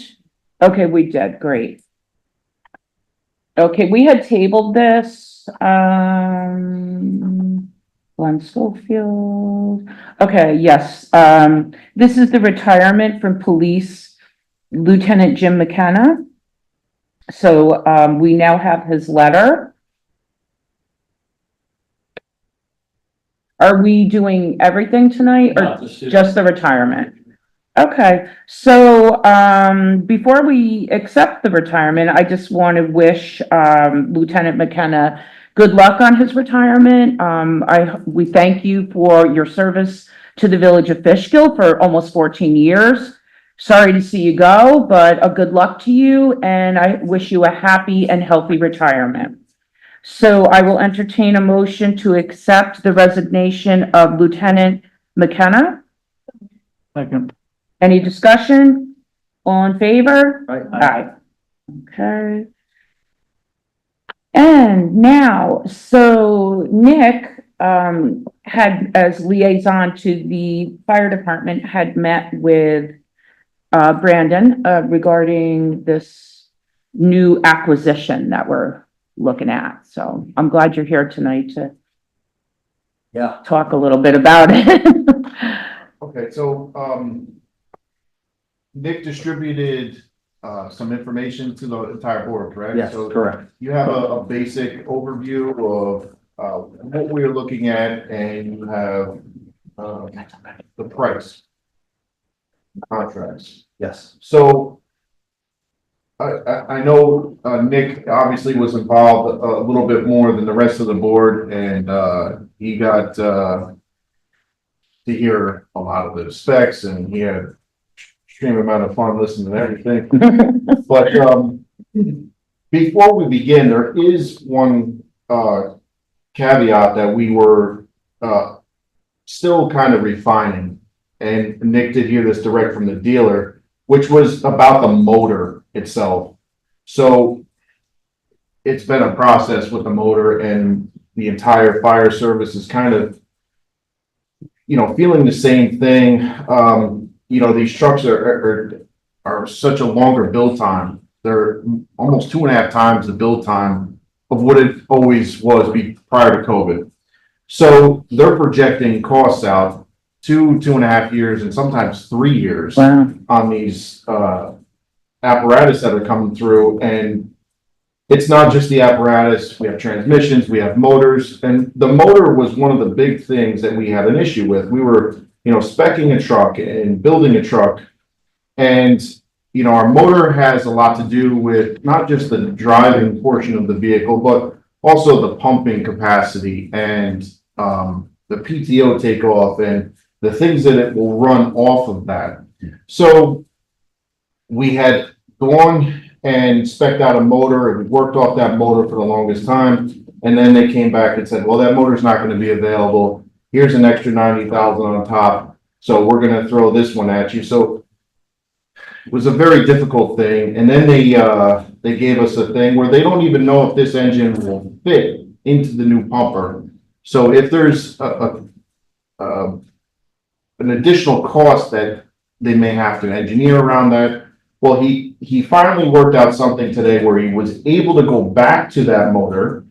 Okay, we did, great. Okay, we had tabled this, Glenn Schofield. Okay, yes, this is the retirement from Police Lieutenant Jim McKenna. So, we now have his letter. Are we doing everything tonight or Not this year. just the retirement? Okay, so, before we accept the retirement, I just want to wish, Lieutenant McKenna good luck on his retirement. We thank you for your service to the village of Fishkill for almost 14 years. Sorry to see you go, but a good luck to you, and I wish you a happy and healthy retirement. So I will entertain a motion to accept the resignation of Lieutenant McKenna. Second. Any discussion? All in favor? Aye. Aye. Okay. And now, so Nick, had, as liaison to the fire department, had met with, Brandon, regarding this new acquisition that we're looking at. So I'm glad you're here tonight to Yeah. talk a little bit about it. Okay, so, Nick distributed, some information to the entire board, correct? Yes, So correct. you have a basic overview of, what we're looking at, and you have, the price. Contracts. Yes. So I know, Nick obviously was involved a little bit more than the rest of the board, and, he got, to hear a lot of the specs, and he had extreme amount of fun listening to everything. But, before we begin, there is one, caveat that we were, still kind of refining. And Nick did hear this direct from the dealer, which was about the motor itself. So it's been a process with the motor, and the entire fire service is kind of, feeling the same thing. These trucks are such a longer build time. They're almost 2.5 times the build time of what it always was prior to COVID. So they're projecting costs out 2.5 years, and sometimes 3 years. Wow. On these apparatus that are coming through. And it's not just the apparatus, we have transmissions, we have motors, and the motor was one of the big things that we had an issue with. We were, speccing a truck and building a truck, and our motor has a lot to do with not just the driving portion of the vehicle, but also the pumping capacity and the PTO takeoff and the things that it will run off of that. So we had gone and spec'd out a motor, and we worked off that motor for the longest time. And then they came back and said, well, that motor's not gonna be available. Here's an extra 90,000 on top. So we're gonna throw this one at you. So it was a very difficult thing. And then they gave us a thing where they don't even know if this engine will fit into the new pumper. So if there's an additional cost that they may have to engineer around that. Well, he finally worked out something today where he was able to go back to that motor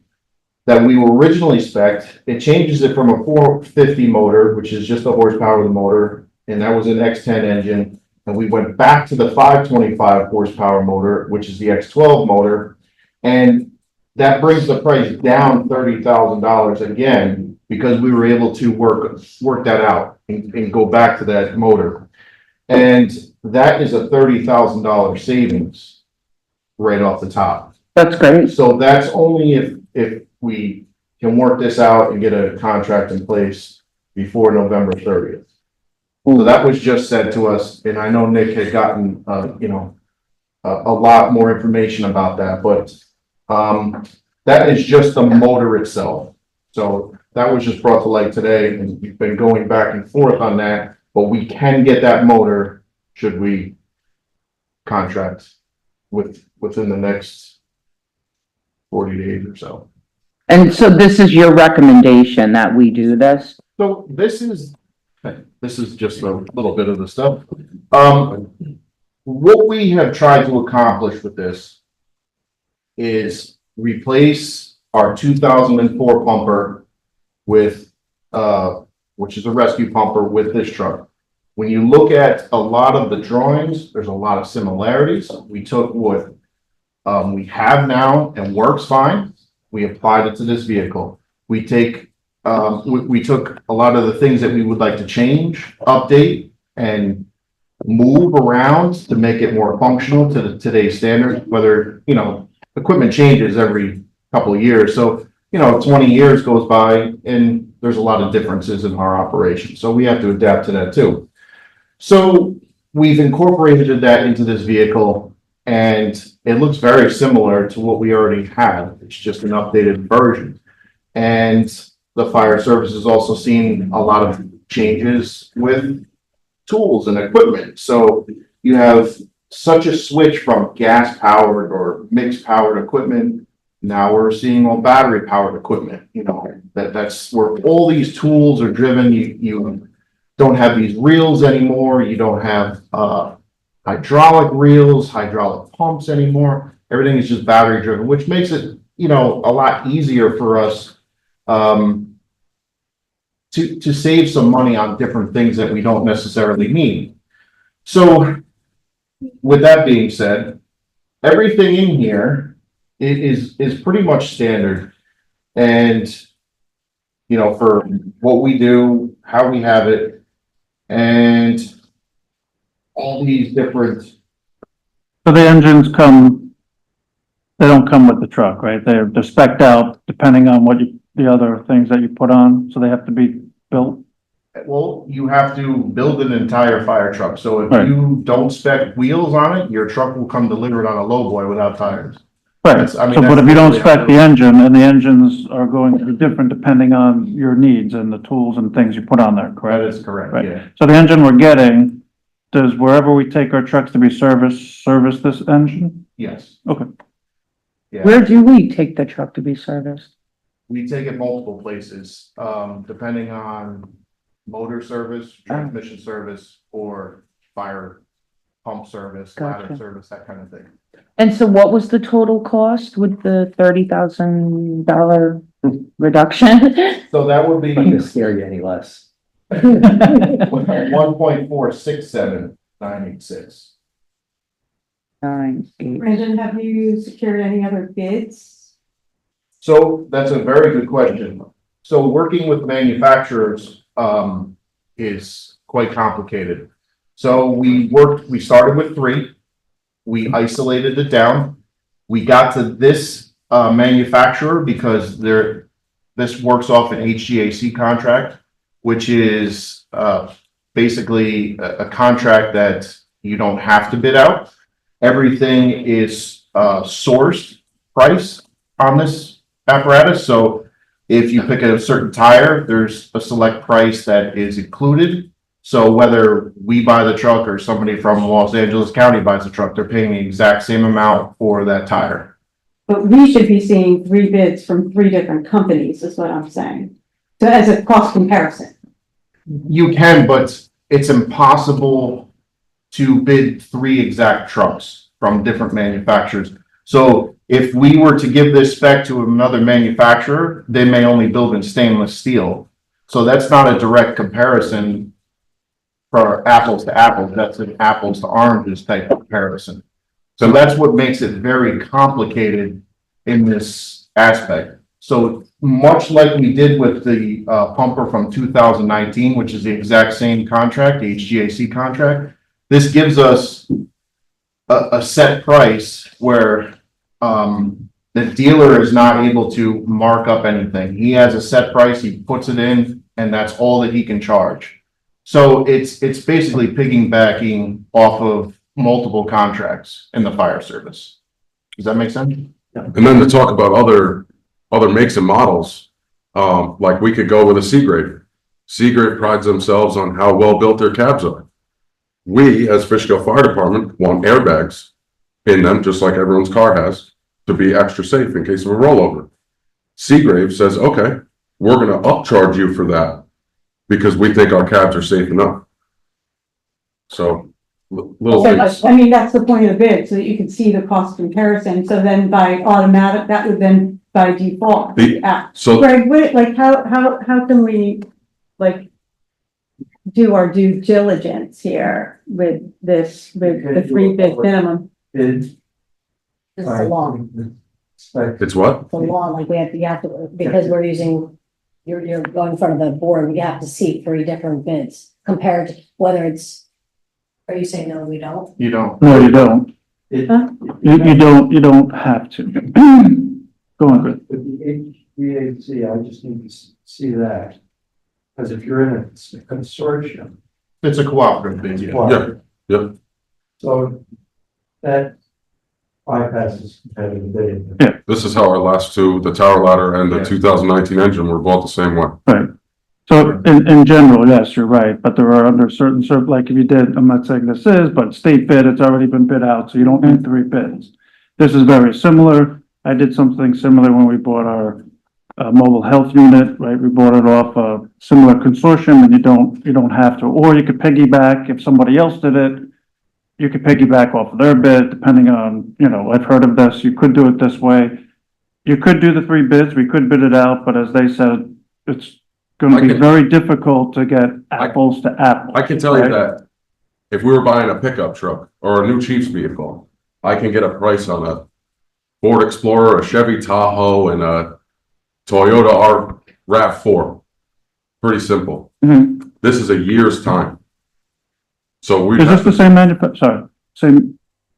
that we were originally spec'd. It changes it from a 450 motor, which is just the horsepower of the motor, and that was an X10 engine. And we went back to the 525 horsepower motor, which is the X12 motor. And that brings the price down $30,000 again, because we were able to work that out and go back to that motor. And that is a $30,000 savings right off the top. That's great. So that's only if we can work this out and get a contract in place before November 30th. So that was just said to us, and I know Nick had gotten, a lot more information about that, but, that is just the motor itself. So that was just brought to light today, and we've been going back and forth on that, but we can get that motor should we contract within the next 40 days or so. And so this is your recommendation that we do this? So this is just a little bit of the stuff. What we have tried to accomplish with this is replace our 2004 pumper with, which is a rescue pumper, with this truck. When you look at a lot of the drawings, there's a lot of similarities. We took what we have now and works fine. We applied it to this vehicle. We take we took a lot of the things that we would like to change, update, and move around to make it more functional to today's standard, whether, equipment changes every couple of years. So, 20 years goes by and there's a lot of differences in our operation. So we have to adapt to that too. So we've incorporated that into this vehicle and it looks very similar to what we already had. It's just an updated version. And the fire service has also seen a lot of changes with tools and equipment. So you have such a switch from gas powered or mixed powered equipment. Now we're seeing all battery powered equipment, that's where all these tools are driven. You don't have these reels anymore. You don't have, hydraulic reels, hydraulic pumps anymore. Everything is just battery driven, which makes it, a lot easier for us, to save some money on different things that we don't necessarily need. So with that being said, everything in here is pretty much standard. And, for what we do, how we have it, and all these different. So the engines they don't come with the truck, right? They're spec'd out depending on the other things that you put on, so they have to be built. Well, you have to build an entire fire truck. So if Right. you don't spec wheels on it, your truck will come delivered on a lowboy without tires. Right, That's- I mean, so, but that's if you don't literally spec the engine, and the engines are going to be different depending on your needs and the tools and things you put on there, That correct? is correct, Right. yeah. So the engine we're getting, does wherever we take our trucks to be service this engine? Yes. Okay. Yeah. Where do we take the truck to be serviced? We take it multiple places, depending on motor service, transmission service, or fire pump service, ladder Gotcha. service, that kind of thing. And so what was the total cost with the $30,000 reduction? So that would be Not gonna scare you any less. 1.467986. 9, 8. Brandon, have you secured any other bids? So that's a very good question. So working with manufacturers, is quite complicated. So we started with 3. We isolated it down. We got to this, manufacturer because this works off an HGAC contract, which is, basically a contract that you don't have to bid out. Everything is, sourced price on this apparatus. So if you pick a certain tire, there's a select price that is included. So whether we buy the truck or somebody from Los Angeles County buys the truck, they're paying the exact same amount for that tire. But we should be seeing 3 bids from 3 different companies, is what I'm saying. So as a cost comparison. You can, but it's impossible to bid 3 exact trucks from different manufacturers. So if we were to give this spec to another manufacturer, they may only build in stainless steel. So that's not a direct comparison for apples to apples. That's an apples to oranges type of comparison. So that's what makes it very complicated in this aspect. So much like we did with the pumper from 2019, which is the exact same contract, the HGAC contract, this gives us a set price where the dealer is not able to mark up anything. He has a set price, he puts it in, and that's all that he can charge. So it's basically piggybacking off of multiple contracts in the fire service. Does that make sense? And then to talk about other makes and models, like we could go with a Seagrave. Seagrave prides themselves on how well built their cabs are. We, as Fishkill Fire Department, want airbags in them, just like everyone's car has, to be extra safe in case of a rollover. Seagrave says, okay, we're gonna upcharge you for that because we think our cabs are safe enough. So, little things. So, I mean, that's the point of the bid, so that you can see the cost comparison. So then by automatic, that would then by default. So, Greg, how can we, like, do our due diligence here with this, with the 3 bid minimum? Bid. This is a law, it's what? it's a law, like you have to, because we're using you're going in front of the board, you have to see 3 different bids compared to whether it's, are you saying, no, we don't? You don't. No, you don't. Huh? You don't have to. Go on, Chris. With the HVAC, I just need to see that. Because if you're in a consortium. It's a cooperative bid, yeah. well, Yeah. So that bypasses competitive bidding. This is how our last two, the tower ladder and the Yeah. 2019 engine were bought the same way. Right. So in general, yes, you're right, but there are under certain, like if you did, I'm not saying this is, but state bid, it's already been bid out, so you don't need 3 bids. This is very similar. I did something similar when we bought our mobile health unit, right? We bought it off a similar consortium and you don't have to, or you could piggyback if somebody else did it. You could piggyback off of their bid, depending on, I've heard of this, you could do it this way. You could do the 3 bids, we could bid it out, but as they said, it's gonna I be can- very difficult to get apples to apples. I can tell you right? that if we were buying a pickup truck or a new Chiefs vehicle, I can get a price on a Ford Explorer, a Chevy Tahoe, and a Toyota RAV4. Pretty simple. Mhm. This is a year's time. So we Is this the same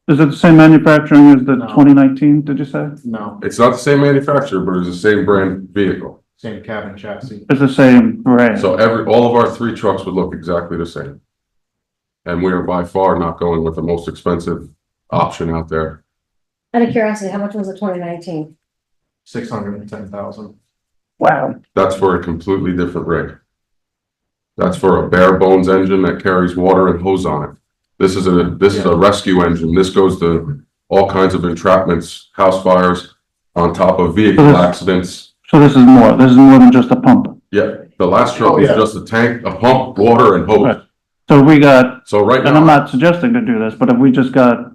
is it the same manufacturing as the No. 2019, did you say? No, it's not the same manufacturer, but it's the same brand vehicle. same cabin chassis. It's the same brand. So all of our 3 trucks would look exactly the same. And we are by far not going with the most expensive option out there. Out of curiosity, how much was the 2019? 610,000. Wow. That's for a completely different rig. That's for a bare bones engine that carries water and hose on it. This is a rescue engine. This goes to all kinds of entrapments, house fires, on top of vehicle accidents. So this is more than just a pump. Yeah, the last truck Oh, was yeah. just a tank, a pump, water and hose. Right. So we got, So right and I'm now, not suggesting to do this, but if we just got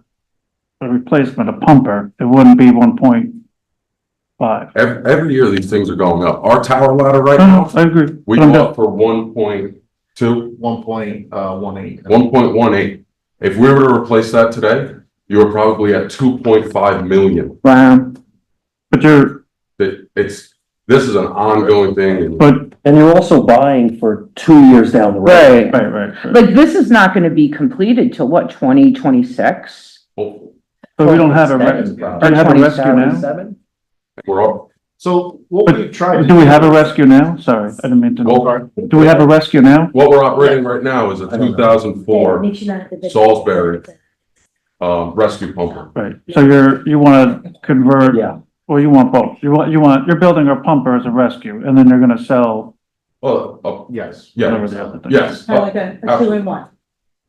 a replacement, a pumper, it wouldn't be 1.5. every year these things are going up. Our tower ladder right No, now, I agree. we But I'm bought for 1.2, 1.18. 1.18. If we were to replace that today, you were probably at 2.5 million. Wow. But This is an ongoing thing. And but, And you're also buying for 2 years down the road. Right. right. Like, this is not gonna be completed till what, 2026? hopefully, But we don't have a, Seven, do probably. we have a rescue now? 27? we're all, So what we've tried to Do we have a rescue now? Sorry, I didn't mean to. well, Do we have a rescue now? what we're operating right now is a 2004 Make sure not to- Salisbury rescue pumper. Right, so you wanna convert, Yeah. well, you want both. You're building a pumper as a rescue, and then you're gonna sell Well, Yes. whatever yeah, the other thing. yes. Kind of like a Absolutely. 2-in-1,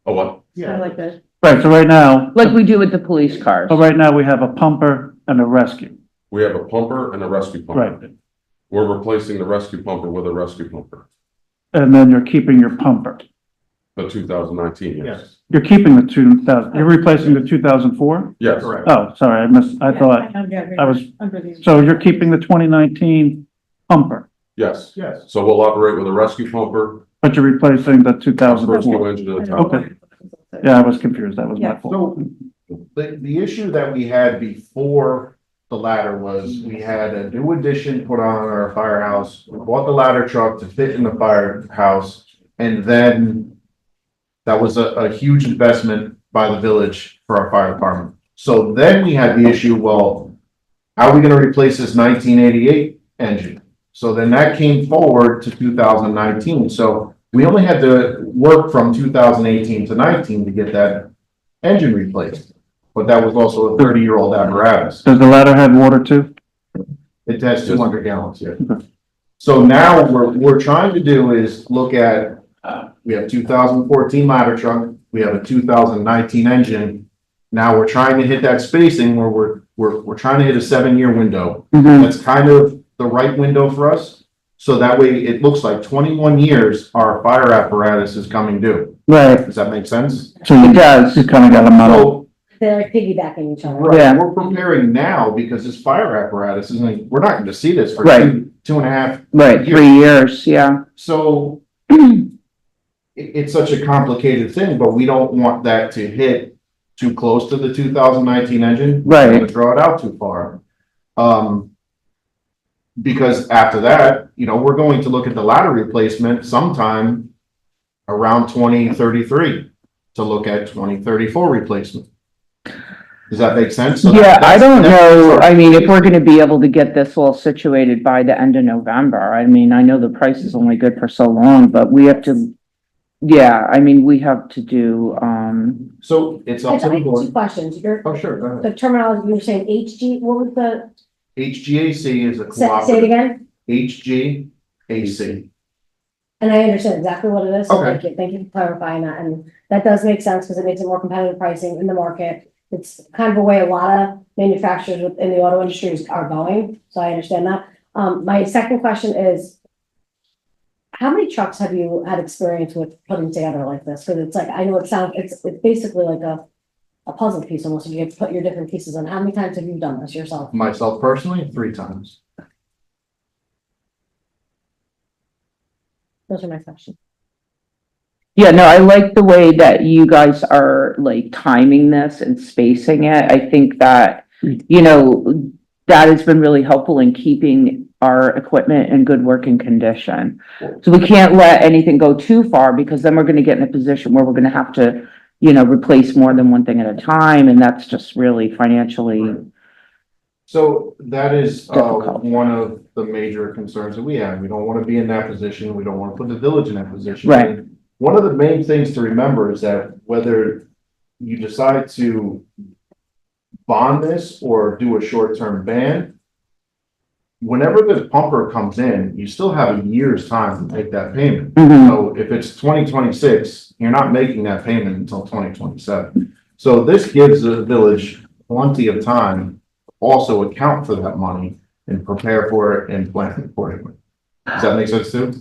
Oh, what? kind of like a. Right, so right now, Like we do with the police cars. we have a pumper and a rescue, We have a pumper and a rescue pumper. right? We're replacing the rescue pumper with a rescue pumper, And then you're keeping your pumper. the 2019, yes. Yes, You're keeping the 2000, you're replacing the 2004? Yes, correct. Oh, sorry, I thought, I was- so you're keeping the 2019 pumper, yes. Yes. So we'll operate with a rescue pumper, but you're replacing the rescue 2004. engine and a tower. Okay. Yeah, I was confused, that was my Yeah. fault. So the issue that we had before the ladder was we had a new addition put on our firehouse. We bought the ladder truck to fit in the firehouse. And then that was a huge investment by the village for our fire department. So then we had the issue, well, how are we gonna replace this 1988 engine? So then that came forward to 2019. So we only had to work from 2018 to 19 to get that engine replaced. But that was also a 30-year-old apparatus. Does the ladder have water too? It has 200 gallons, yeah. So now what we're trying to do is look at, we have 2014 ladder truck, we have a 2019 engine. Now we're trying to hit that spacing where we're trying to hit a 7-year window. Mhm. That's kind of the right window for us. So that way it looks like 21 years our fire apparatus is coming due. Right, Does that make sense? So it does. you kinda got a model. So, They're like piggybacking each other. Yeah. right, we're preparing now because this fire apparatus isn't, we're not gonna see this for Right. two and a half. Right, 3 years, yeah. So it's such a complicated thing, but we don't want that to hit too close to the 2019 engine. Right. We're gonna draw it out too far. Because after that, you know, we're going to look at the ladder replacement sometime around 2033 to look at 2034 replacement. Does that make sense? So Yeah, I that's- don't that's know, our- I mean, if we're gonna be able to get this all situated by the end of November, I mean, I know the price is only good for so long, but we have to, yeah, I mean, we have to do, So it's up I to the have two board. questions. Your, Oh, sure, go ahead. the terminology, you were saying HG, what was the, HGAC is a say it cooperative. again? HGAC. And I understand exactly what it is, so Okay. thank you for clarifying that, and that does make sense, because it makes it more competitive pricing in the market. It's kind of a way a lot of manufacturers in the auto industry are going, so I understand that. My second question is, how many trucks have you had experience with putting together like this? Because it's like, I know it's basically like a puzzle piece almost, and you have to put your different pieces in. How many times have you done this yourself? Myself personally, 3 times. Those are my questions. yeah, no, I like the way that you guys are like timing this and spacing it. I think that, you know, that has been really helpful in keeping our equipment in good working condition. So we can't let anything go too far, because then we're gonna get in a position where we're gonna have to, you know, replace more than one thing at a time, and that's just really financially, So that is, Difficult. one of the major concerns that we have. We don't want to be in that position. We don't want to put the village in that position. Right. And one of the main things to remember is that whether you decide to bond this or do a short-term ban, whenever the pumper comes in, you still have a year's time to make that payment. Mhm. So if it's 2026, you're not making that payment until 2027. So this gives the village plenty of time also account for that money and prepare for it and plan accordingly. Does that make sense too?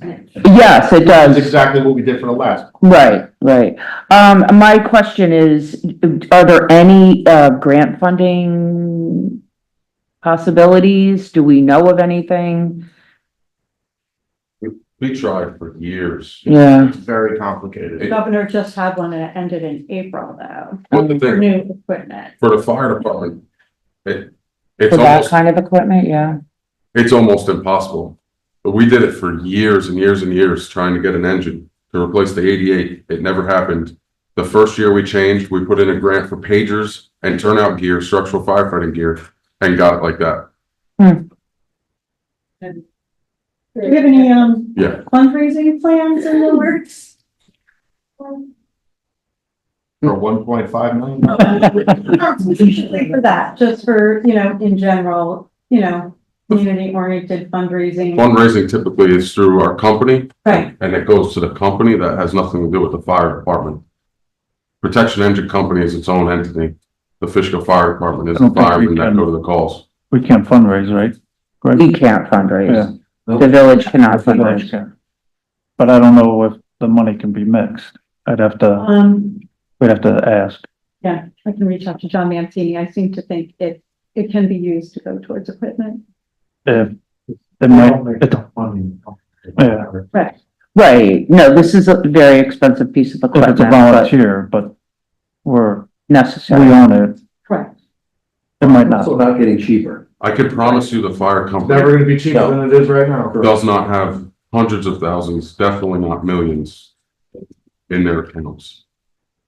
yes, it That's does. exactly what we did for the last. Right, right. My question is, are there any, grant funding possibilities? Do we know of anything? We tried for years. Yeah. It's very complicated. The governor just had one that ended in April though, But the for thing, new equipment. for the fire department, it's For that almost, kind of equipment, yeah. it's almost impossible. But we did it for years and years and years, trying to get an engine to replace the 88. It never happened. The first year we changed, we put in a grant for pagers and turnout gear, structural firefighting gear, and got it like that. Do you have any, Yeah. fundraising plans in the works? For 1.5 million. Usually for that, just for, you know, in general, you know, community-oriented fundraising. Fundraising typically is through our company, Right, and it goes to the company. That has nothing to do with the fire department. Protection Engine Company is its own entity. The Fishkill Fire Department is I don't the think we firemen that can. go to the calls. We can't fundraise, right? We can't fundraise. Yeah. The village cannot The village fundraise. can. But I don't know if the money can be mixed. We'd have to ask. yeah, I can reach out to John Mancini. I seem to think it can be used to go towards equipment. If it might, yeah, Right. Right, no, this is a very expensive piece of if it's equipment, a but volunteer, but we necessary. own it, Correct. it might Also not. not getting cheaper. I could promise you the fire It's company never gonna be cheaper than it is right now. does not have hundreds of thousands, definitely not millions in their accounts.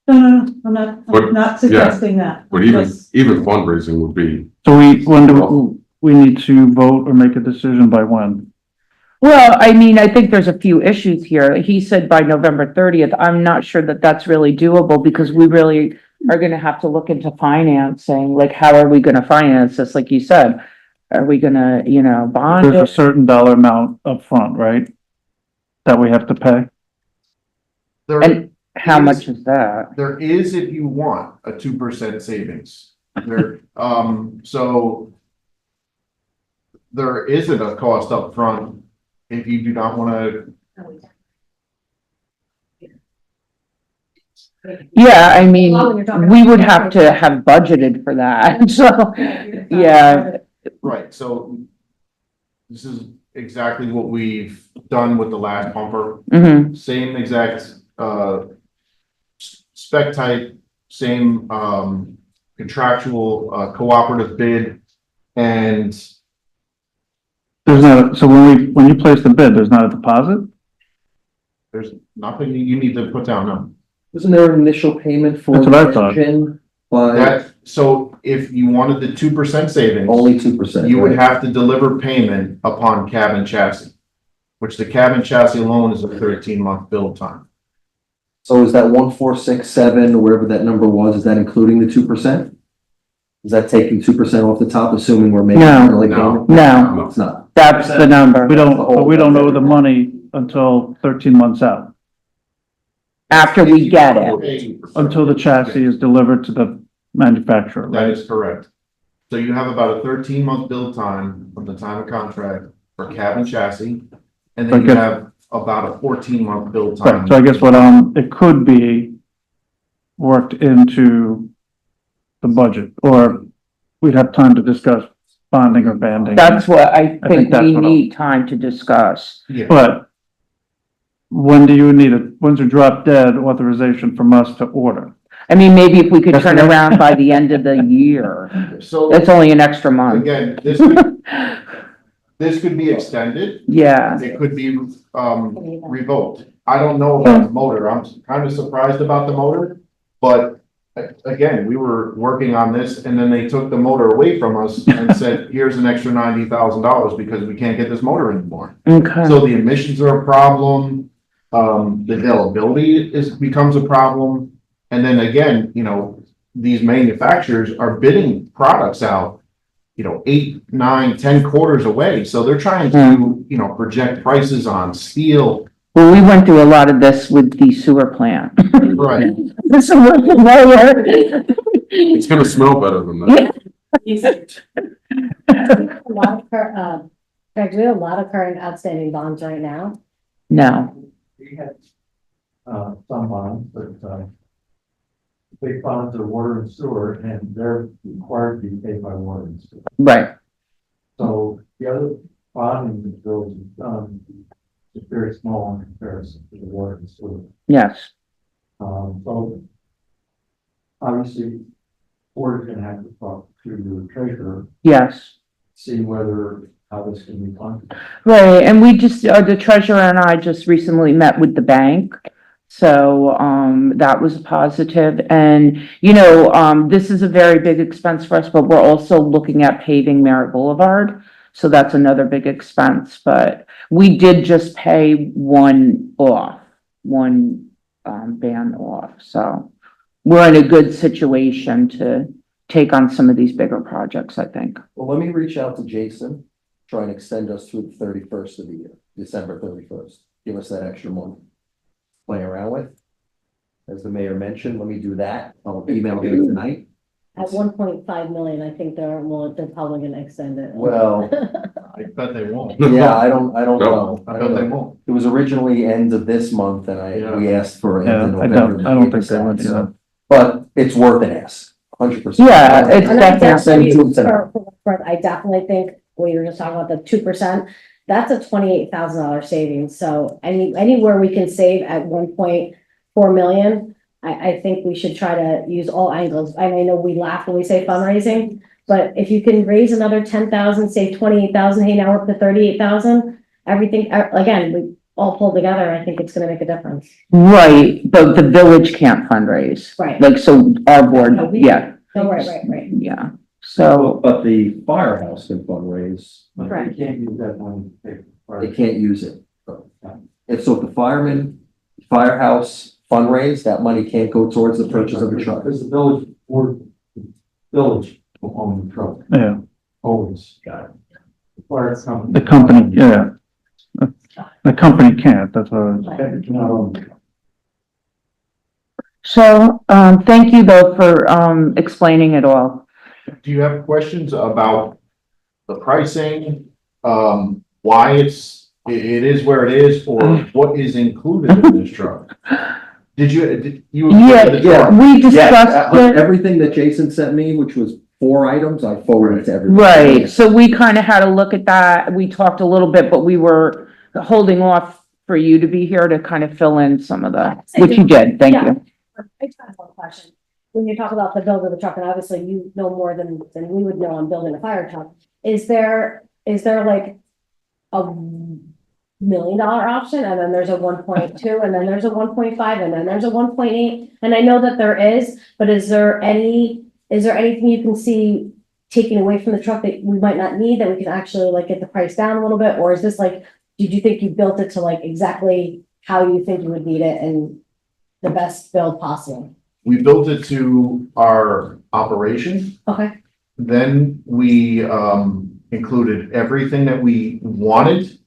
No, I'm But- not suggesting that. But even fundraising would be, So when do we need to vote or make a decision by when? Well, I mean, I think there's a few issues here. He said by November 30th. I'm not sure that that's really doable, because we really are gonna have to look into financing, like, how are we gonna finance this, like you said? Are we gonna, you know, bond There's a it? certain dollar amount up front, right? That we have to pay? There, And how much is that? there is, if you want, a 2% savings. There, so there isn't a cost up front if you do not wanna. Yeah, I mean, Well, when you're talking we about- would have to have budgeted for that, so, yeah. Right, so this is exactly what we've done with the last pumper. Mhm. Same exact, spec type, same, contractual, cooperative bid. And There's not, so when you place the bid, there's not a deposit? There's nothing you need to put down, no. Wasn't there an initial payment for That's what I the thought. engine? By That, so if you wanted the 2% savings. only 2%. You would have to deliver payment upon cabin chassis, which the cabin chassis alone is a 13-month build time. So is that 1467 or wherever that number was, is that including the 2%? Is that taking 2% off the top, assuming we're making? No. an early No. payment? No. It's not. That's the number. We don't, but we don't know the money until 13 months out, After we get it. until the chassis is delivered to the manufacturer, That right? is correct. So you have about a 13-month build time from the time of contract for cabin chassis, and then you Okay. have about a 14-month build Right, time. so I guess it could be worked into the budget, or we'd have time to discuss bonding or banding. That's what I think think that's we what I'll- need time to discuss. Yeah. But when do you need it? When's a drop dead authorization from us to order? I mean, maybe if we could That's turn the- around by the end of the year. So It's only an extra month. again, this could be extended. Yeah, It could be, revoked. I don't know about the motor. I'm kind of surprised about the motor. But again, we were working on this and then they took the motor away from us and said, here's an extra $90,000 because we can't get this motor anymore. okay. So the emissions are a problem. The availability becomes a problem. And then again, these manufacturers are bidding products out, 8, 9, 10 quarters away. So they're trying to, project prices on steel. Well, we went through a lot of this with the sewer plant. Right. So we're familiar. It's gonna smell better than that. A lot of Greg, do we have a lot of current outstanding bonds right now? No, We had, some bonds, but, big bonds are water and sewer, and they're required to be paid by water and sewer. right. So the other bonding that bills is done is very small in comparison to the water and sewer. Yes, So obviously, board is gonna have to talk to the treasurer, yes. see whether, how this can be funded. Right, and we just, the treasurer and I just recently met with the bank. So, that was a positive. And, this is a very big expense for us, but we're also looking at paving Merritt Boulevard. So that's another big expense, but we did just pay one ban off. So we're in a good situation to take on some of these bigger projects, I think. Well, let me reach out to Jason, try and extend us through the 31st of the year, December 31st. Give us that extra month. Play around with. As the mayor mentioned, let me do that. I'll email him tonight. At 1.5 million, I think they're probably gonna extend it. Well, I bet they won't. yeah, I don't know. I bet they won't. It was originally end of this month and we asked for end of Yeah, I November. don't think they would, So, but it's worth an ask, 100%. Yeah, it's And I definitely, I definitely think, we were just talking about the 2%, that's a $28,000 savings. So anywhere we can save at 1.4 million, I think we should try to use all angles. I know we laugh when we say fundraising, but if you can raise another 10,000, save 28,000, hey, now we're up to 38,000, everything, again, we all pull together, I think it's gonna make a difference. right, but the village can't fundraise. Right. Like, so our board, No, we- yeah, Oh, right. yeah. So, But the firehouse can fundraise. But Right. they can't use that money to pay for They it. can't use it. If so, if the firehouse fundraise, that money can't go towards the purchase of a truck. Because the village, or the village will own the truck, Yeah, always. Got it. The fire company. the company, yeah. The company can't, that's what. They cannot own the truck. so, thank you though for, explaining it all. Do you have questions about the pricing? Why it is where it is, or what is included in this truck? Did you? Yeah, we discussed it. Everything that Jason sent me, which was 4 items, I forwarded to everybody. Right, so we kind of had a look at that. We talked a little bit, but we were holding off for you to be here to kind of fill in some of the, which you did, thank you. I just have one question. When you talk about the build of the truck, and obviously you know more than we would know on building a fire truck, is there like a $1 million option, and then there's a 1.2, and then there's a 1.5, and then there's a 1.8. And I know that there is, but is there anything you can see taking away from the truck that we might not need, that we can actually like get the price down a little bit? Or is this like, did you think you built it to like exactly how you think you would need it and the best build possible? We built it to our operation. Okay, Then we, included everything that we wanted.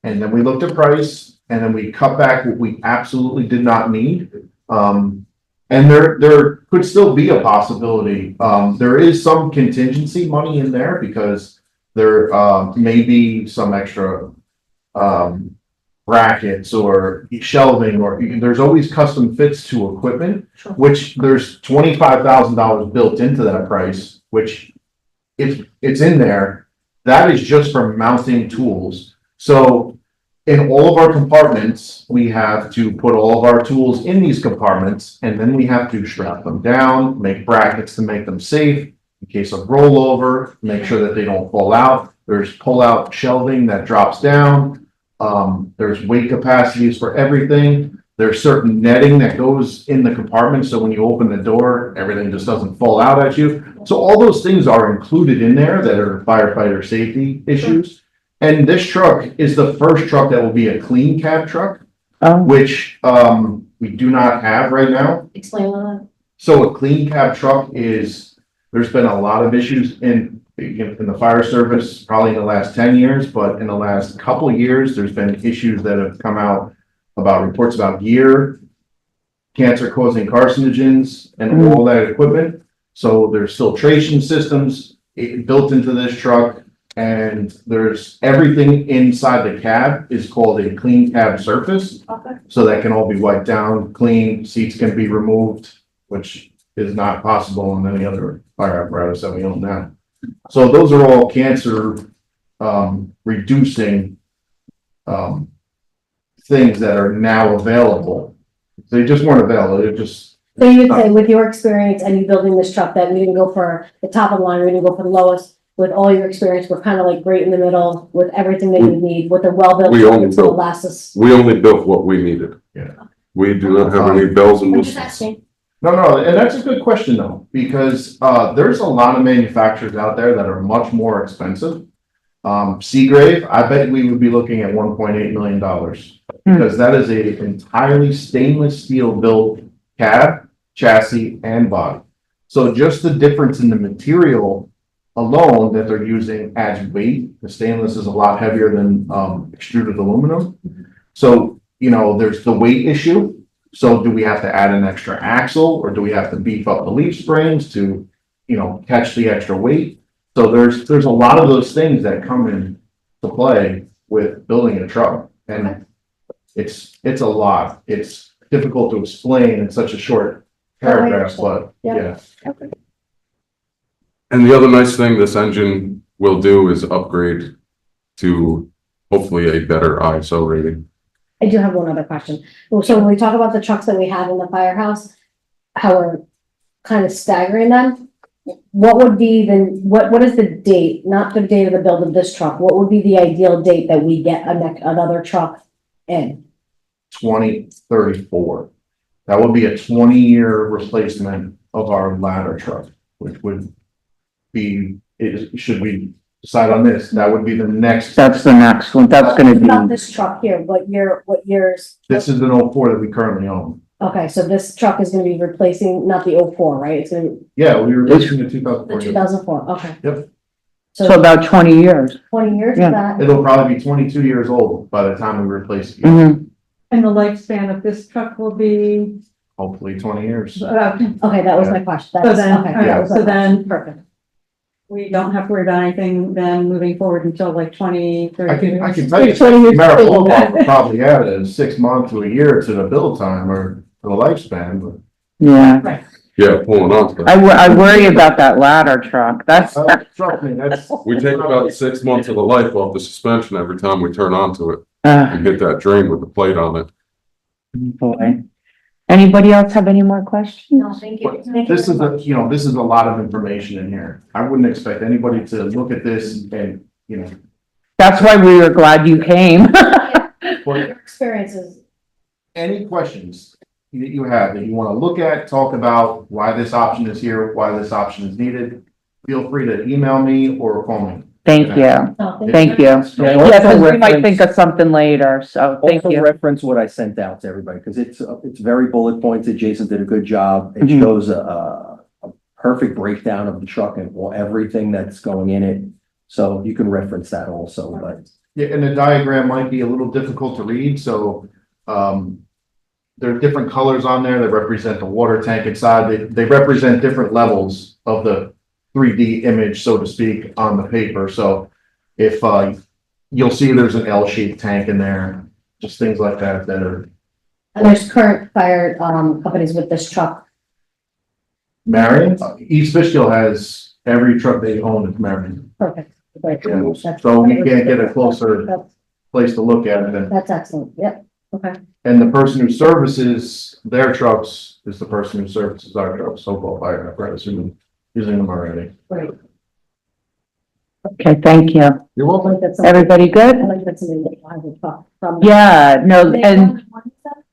And then we looked at price, and then we cut back what we absolutely did not need. And there could still be a possibility. There is some contingency money in there because there, may be some extra, brackets or shelving, or there's always custom fits to equipment, which there's $25,000 built into that price, which if it's in there, that is just for mounting tools. So in all of our compartments, we have to put all of our tools in these compartments, and then we have to strap them down, make brackets to make them safe in case of rollover, make sure that they don't fall out. There's pull-out shelving that drops down. There's weight capacities for everything. There's certain netting that goes in the compartment, so when you open the door, everything just doesn't fall out at you. So all those things are included in there that are firefighter safety issues. And this truck is the first truck that will be a clean cab truck, which we do not have right now. explain that. So a clean cab truck is, there's been a lot of issues in the fire service, probably in the last 10 years, but in the last couple of years, there's been issues that have come out about reports about gear, cancer causing carcinogens, and all that equipment. So there's filtration systems built into this truck, and there's everything inside the cab is called a clean cab surface. Okay. So that can all be wiped down, clean, seats can be removed, which is not possible in any other fire apparatus that we own now. So those are all cancer, reducing, things that are now available. They just weren't available, they're just. So you would say with your experience and you building this truck that we didn't go for the top of the line, we didn't go for the lowest. With all your experience, we're kind of like right in the middle with everything that you need, with a well-built. We only truck that will built- last us. We only built what we needed. Yeah. We do not have any bells and I'm just whistles. asking. No, and that's a good question though, because, there's a lot of manufacturers out there that are much more expensive. Seagrave, I bet we would be looking at $1.8 million, because that is a entirely stainless steel built cab, chassis, and body. So just the difference in the material alone that they're using adds weight. The stainless is a lot heavier than, extruded aluminum. So, there's the weight issue. So do we have to add an extra axle, or do we have to beef up the leaf springs to, catch the extra weight? So there's a lot of those things that come in to play with building a truck, and it's a lot. It's difficult to explain in such a short paragraph, but yeah. And the other nice thing this engine will do is upgrade to hopefully a better ISO rating. I do have one other question. So when we talk about the trucks that we have in the firehouse, how we're kind of staggering them, what would be what is the date, not the date of the build of this truck, what would be the ideal date that we get another truck in? 2034. That would be a 20-year replacement of our ladder truck, which would be, should we decide on this, that would be the next. That's the next one. That's gonna Not be, this truck here, what years? This is an 04 that we currently own. Okay, so this truck is gonna be replacing, not the 04, right? It's gonna be Yeah, we were replacing the the 2004. 2004, okay. Yep. so about 20 years. 20 years, is Yeah. that? It'll probably be 22 years old by the time we replace it. Mhm. And the lifespan of this truck will be, Hopefully 20 years. Okay, that was my question. so That's, then, okay. all that right, was so my question. then Perfect. we don't have to worry about anything then moving forward until like 20, 30. I can tell you, 20 years. Maricopa will probably add a 6 months to a year to the build time or the lifespan, but. Yeah. Yeah, pulling on to that. I worry about that ladder truck. That's, Trust me, that's. We take about 6 months of the life off the suspension every time we turn onto it uh, and hit that drain with the plate on it. boy. Anybody else have any more questions? No, thank you. Thank you This is very much. this is a lot of information in here. I wouldn't expect anybody to look at this and, That's why we were glad you came. Your experiences, Any questions that you have that you want to look at, talk about why this option is here, why this option is needed, feel free to email me or call me. Thank you. oh, Thank you. Yeah, Yeah, also because we might reference- think of something later, so thank Also you. reference what I sent out to everybody, because it's very bullet pointed. Jason did a good job. It Mhm. shows a perfect breakdown of the truck and everything that's going in it. So you can reference that also, but Yeah, and the diagram might be a little difficult to read, so, there are different colors on there that represent the water tank inside. They represent different levels of the 3D image, so to speak, on the paper. So if, you'll see there's an L-shaped tank in there, just things like that that are and there's current fire, companies with this truck. Marion. East Fishkill has every truck they own is Marion. Perfect. Great. Yeah, That's- so you can't get a closer That's- place to look at it. That's excellent, yep, okay. And the person who services their trucks is the person who services our trucks, so-called fire apparatus, who using them already. Great. Okay, thank you. You're I welcome. like that somebody- Everybody I good? like that somebody that drives a truck from. Yeah, no, They and only one set?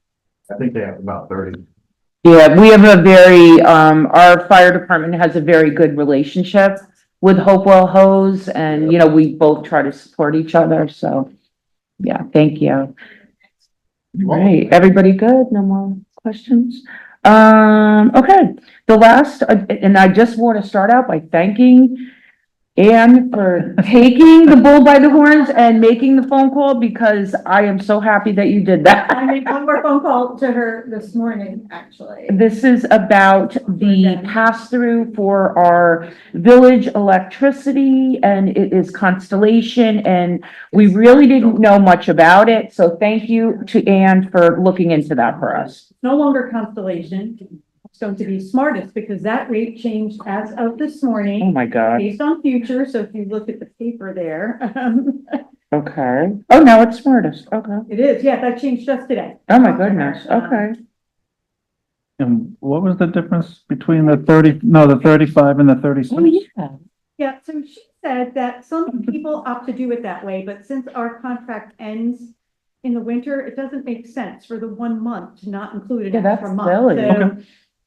I think they have about 30. yeah, we have a very, our fire department has a very good relationship with Hopewell Hose, and, you know, we both try to support each other, so, yeah, thank you. Right, everybody good? No more questions? Okay, the last, and I just want to start out by thanking Anne for taking the bull by the horns and making the phone call, because I am so happy that you did that. I made one more phone call to her this morning, actually. This is about the pass-through for our village electricity, and it is Constellation, and we really didn't know much about it, so thank you to Anne for looking into that for us. No longer Constellation. It's going to be Smartest, because that rate changed as of this Oh morning, my God, based on future. So if you look at the paper there, okay. Oh, now it's Smartest, okay. it is, yeah, that changed just today. Oh my goodness, okay. And what was the difference between the 35 and the 36? Oh, yeah. Yeah, so she said that some people opt to do it that way, but since our contract ends in the winter, it doesn't make sense for the 1 month to not include Yeah, an that's extra month. silly. So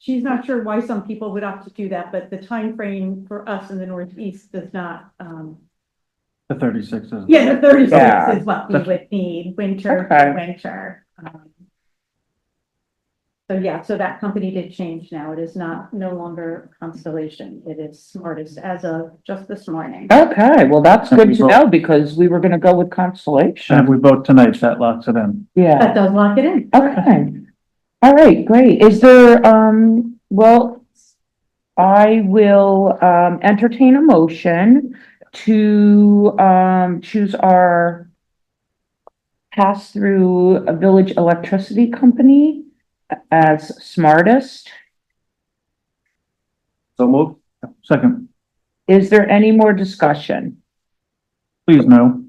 she's not sure why some people would opt to do that, but the time frame for us in the Northeast does not, The 36 is. yeah, the 36 Yeah. is what we would need, winter Okay. to winter. So yeah, so that company did change now. It is no longer Constellation. It is Smartest as of just this morning. Okay, well, that's good to know, because we were gonna go with Constellation. And if we vote tonight, that locks it in. Yeah. That does lock it in. Okay. All right, great. Is there, well, I will, entertain a motion to, choose our pass-through village electricity company as Smartest. so move. Second, Is there any more discussion? please no.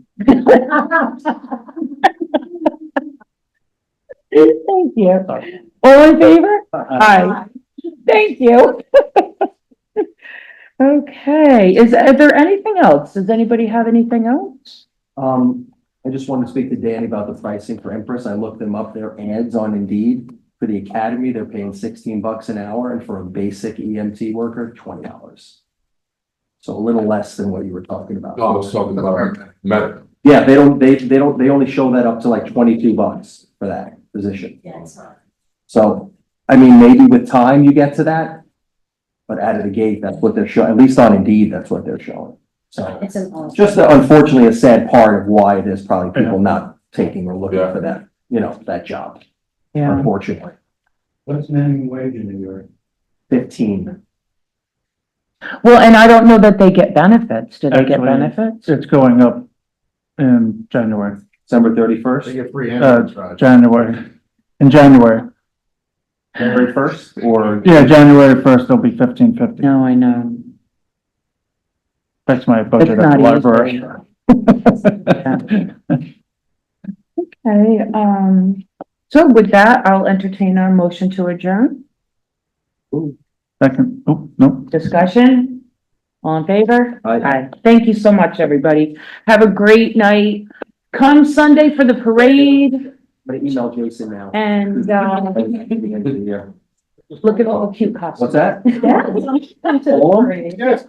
Thank you. All in favor? Aye. Thank you. Okay, is there anything else? Does anybody have anything else? I just wanted to speak to Danny about the pricing for Empress. I looked them up, their ads on Indeed. For the academy, they're paying $16 an hour, and for a basic EMT worker, $20. So a little less than what you were talking about. No, I was talking about medical. Yeah, they only show that up to like $22 for that position. Yeah, it's not. So, I mean, maybe with time you get to that, but out of the gate, that's what they're showing, at least on Indeed, that's what they're showing. So, It's an. just unfortunately a sad part of why there's probably people not taking or looking for that, you know, that job, Yeah. unfortunately. What's minimum wage in New York? 15. Well, and I don't know that they get benefits. Do they get Actually, benefits? It's going up in January, December They 31st, get free ambulance rides. in January. January 1st, or? Yeah, January 1st, they'll be 1550. No, I know. That's my budget It's at the not library. Okay, so with that, I'll entertain our motion to adjourn. Second, oh, no, Discussion? All in favor? Aye. Thank you so much, everybody. Have a great night. Come Sunday for the parade I'm gonna email Jason now. and, Yeah. look at all the cute costumes. What's that? Yeah. All of them? Yes.